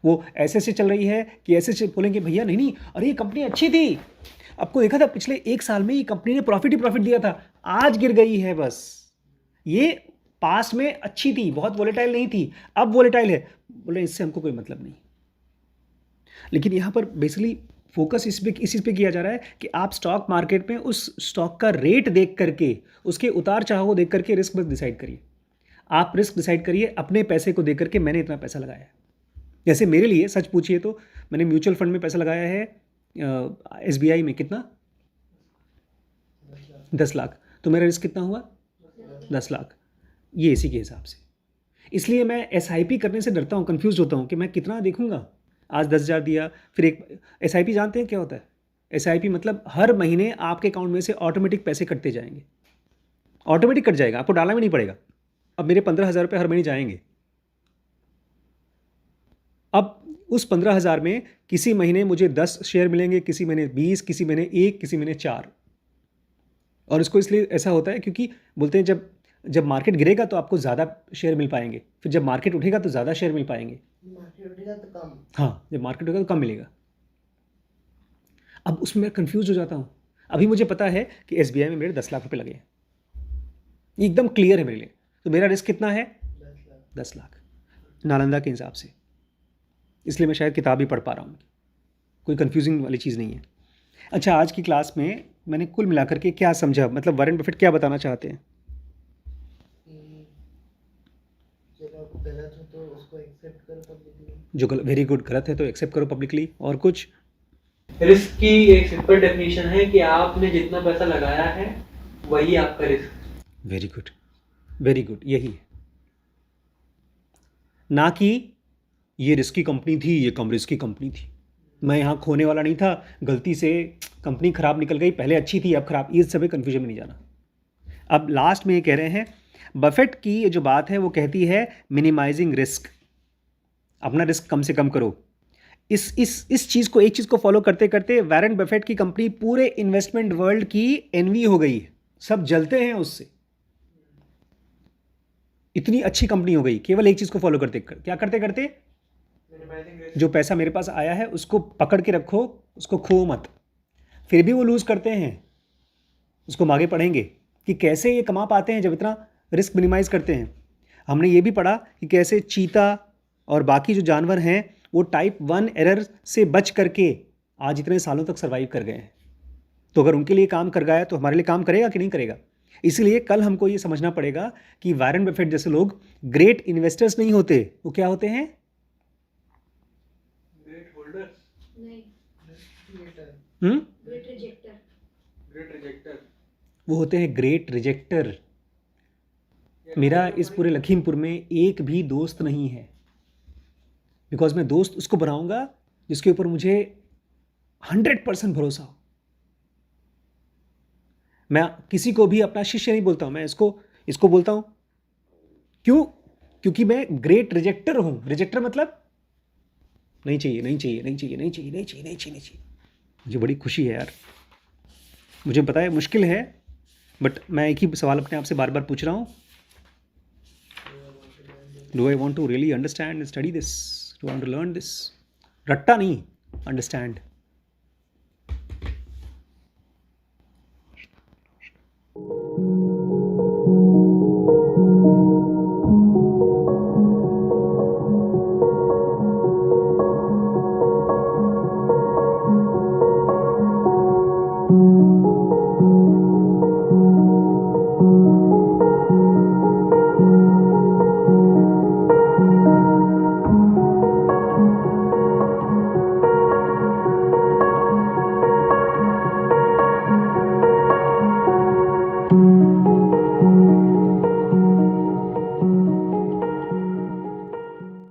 वो ऐसे से चल रही है कि ऐसे से बोलेंगे भैया नहीं अरे ये कंपनी अच्छी थी, आपको देखा था पिछले 1 साल में ये कंपनी ने प्रॉफिट ही प्रॉफिट दिया था, आज गिर गई है, बस ये पास्ट में अच्छी थी, बहुत वोलेटाइल नहीं थी, अब वोलेटाइल है, बोले इससे हमको कोई मतलब नहीं। लेकिन यहाँ पर बेसिकली फोकस इस चीज़ पे किया जा रहा है कि आप स्टॉक मार्केट में उस स्टॉक का रेट देख करके, उसके उतार चढ़ाव को देख करके रिस्क मत डिसाइड करिए। आप रिस्क डिसाइड करिए अपने पैसे को देख करके, मैंने इतना पैसा लगाया है। जैसे मेरे लिए सच पूछिए तो मैंने म्यूचुअल फंड में पैसा लगाया है SBI में, कितना 10 लाख, तो मेरा रिस्क कितना हुआ 10 लाख, ये इसी के हिसाब से। इसलिए मैं SIP करने से डरता हूँ, कन्फ्यूज होता हूँ कि मैं कितना देखूंगा, आज 10,000 दिया, फिर एक SIP जानते हैं क्या होता है? SIP मतलब हर महीने आपके अकाउंट में से ऑटोमेटिक पैसे कटते जाएंगे, ऑटोमेटिक कट जाएगा, आपको डालना भी नहीं पड़ेगा। अब मेरे 15,000 रुपये हर महीने जाएंगे, अब उस 15,000 में किसी महीने मुझे 10 शेयर मिलेंगे, किसी महीने 20, किसी महीने 1, किसी महीने 4। और इसको इसलिए ऐसा होता है क्योंकि बोलते हैं जब मार्केट गिरेगा तो आपको ज़्यादा शेयर मिल पाएंगे, फिर जब मार्केट उठेगा तो ज़्यादा शेयर मिल पाएंगे। मार्केट उठेगा तो कम। हाँ, जब मार्केट उठेगा तो कम मिलेगा। अब उसमें मैं कन्फ्यूज़ हो जाता हूँ। अभी मुझे पता है कि SBI में मेरे 10 लाख रुपए लगे हैं, ये एकदम क्लियर है मेरे लिए। तो मेरा रिस्क कितना है? 10 लाख नालंदा के हिसाब से। इसलिए मैं शायद किताब ही पढ़ पा रहा हूँ, कोई कंफ्यूजिंग वाली चीज़ नहीं है। अच्छा, आज की क्लास में मैंने कुल मिलाकर के क्या समझा, मतलब वॉरेन बफेट क्या बताना चाहते हैं? जब गलत हो तो उसको एक्सेप्ट करो पब्लिकली। जो वेरी गुड, गलत है तो एक्सेप्ट करो पब्लिकली। और कुछ? रिस्क की एक सिंपल डेफिनेशन है कि आपने जितना पैसा लगाया है वही आपका risk. Very good, very good, यही है। ना कि ये रिस्की कंपनी थी, ये कम रिस्की कंपनी थी, मैं यहाँ खोने वाला नहीं था, गलती से कंपनी खराब निकल गई, पहले अच्छी थी अब खराब। ये सब कन्फ्यूजन में नहीं जाना। अब लास्ट में ये कह रहे हैं, बफेट की ये जो बात है वो कहती है मिनिमाइजिंग रिस्क, अपना रिस्क कम से कम करो। इस चीज़ को, एक चीज़ को फॉलो करते करते वॉरेन बफेट की कंपनी पूरे इन्वेस्टमेंट वर्ल्ड की एनवी हो गई है, सब जलते हैं उससे। इतनी अच्छी कंपनी हो गई केवल एक चीज़ को फॉलो करते। क्या करते करते? जो पैसा मेरे पास आया है उसको पकड़ के रखो, उसको खो मत। फिर भी वो लूज़ करते हैं, उसको हम आगे पढ़ेंगे कि कैसे ये कमा पाते हैं जब इतना रिस्क मिनिमाइज करते हैं। हमने ये भी पढ़ा कि कैसे चीता और बाकी जो जानवर हैं वो टाइप 1 एरर से बच करके आज इतने सालों तक सर्वाइव कर गए हैं। तो अगर उनके लिए काम कर गया तो हमारे लिए काम करेगा कि नहीं करेगा? इसलिए कल हमको ये समझना पड़ेगा कि वॉरेन बफेट जैसे लोग ग्रेट इन्वेस्टर्स नहीं होते, वो क्या होते हैं? ग्रेट होल्डर्स, नहीं, creator. Great ejector. Great ejector. वो होते हैं ग्रेट रिजेक्टर। मेरा इस पूरे लखीमपुर में एक भी दोस्त नहीं है, बिकॉज मैं दोस्त उसको बनाऊंगा जिसके ऊपर मुझे 100% भरोसा हो। मैं किसी को भी अपना शिष्य नहीं बोलता हूं, मैं इसको बोलता हूं। क्यों? क्योंकि मैं ग्रेट रिजेक्टर हूं। रिजेक्टर मतलब नहीं चाहिए, नहीं चाहिए, नहीं चाहिए, नहीं चाहिए, नहीं चाहिए, नहीं चाहिए, नहीं चाहिए। मुझे बड़ी खुशी है यार, मुझे पता है मुश्किल है, बट मैं एक ही सवाल अपने आप से बार बार पूछ रहा हूं, do I want to really understand and study this, do I want to learn this? रट्टा नहीं, अंडरस्टैंड।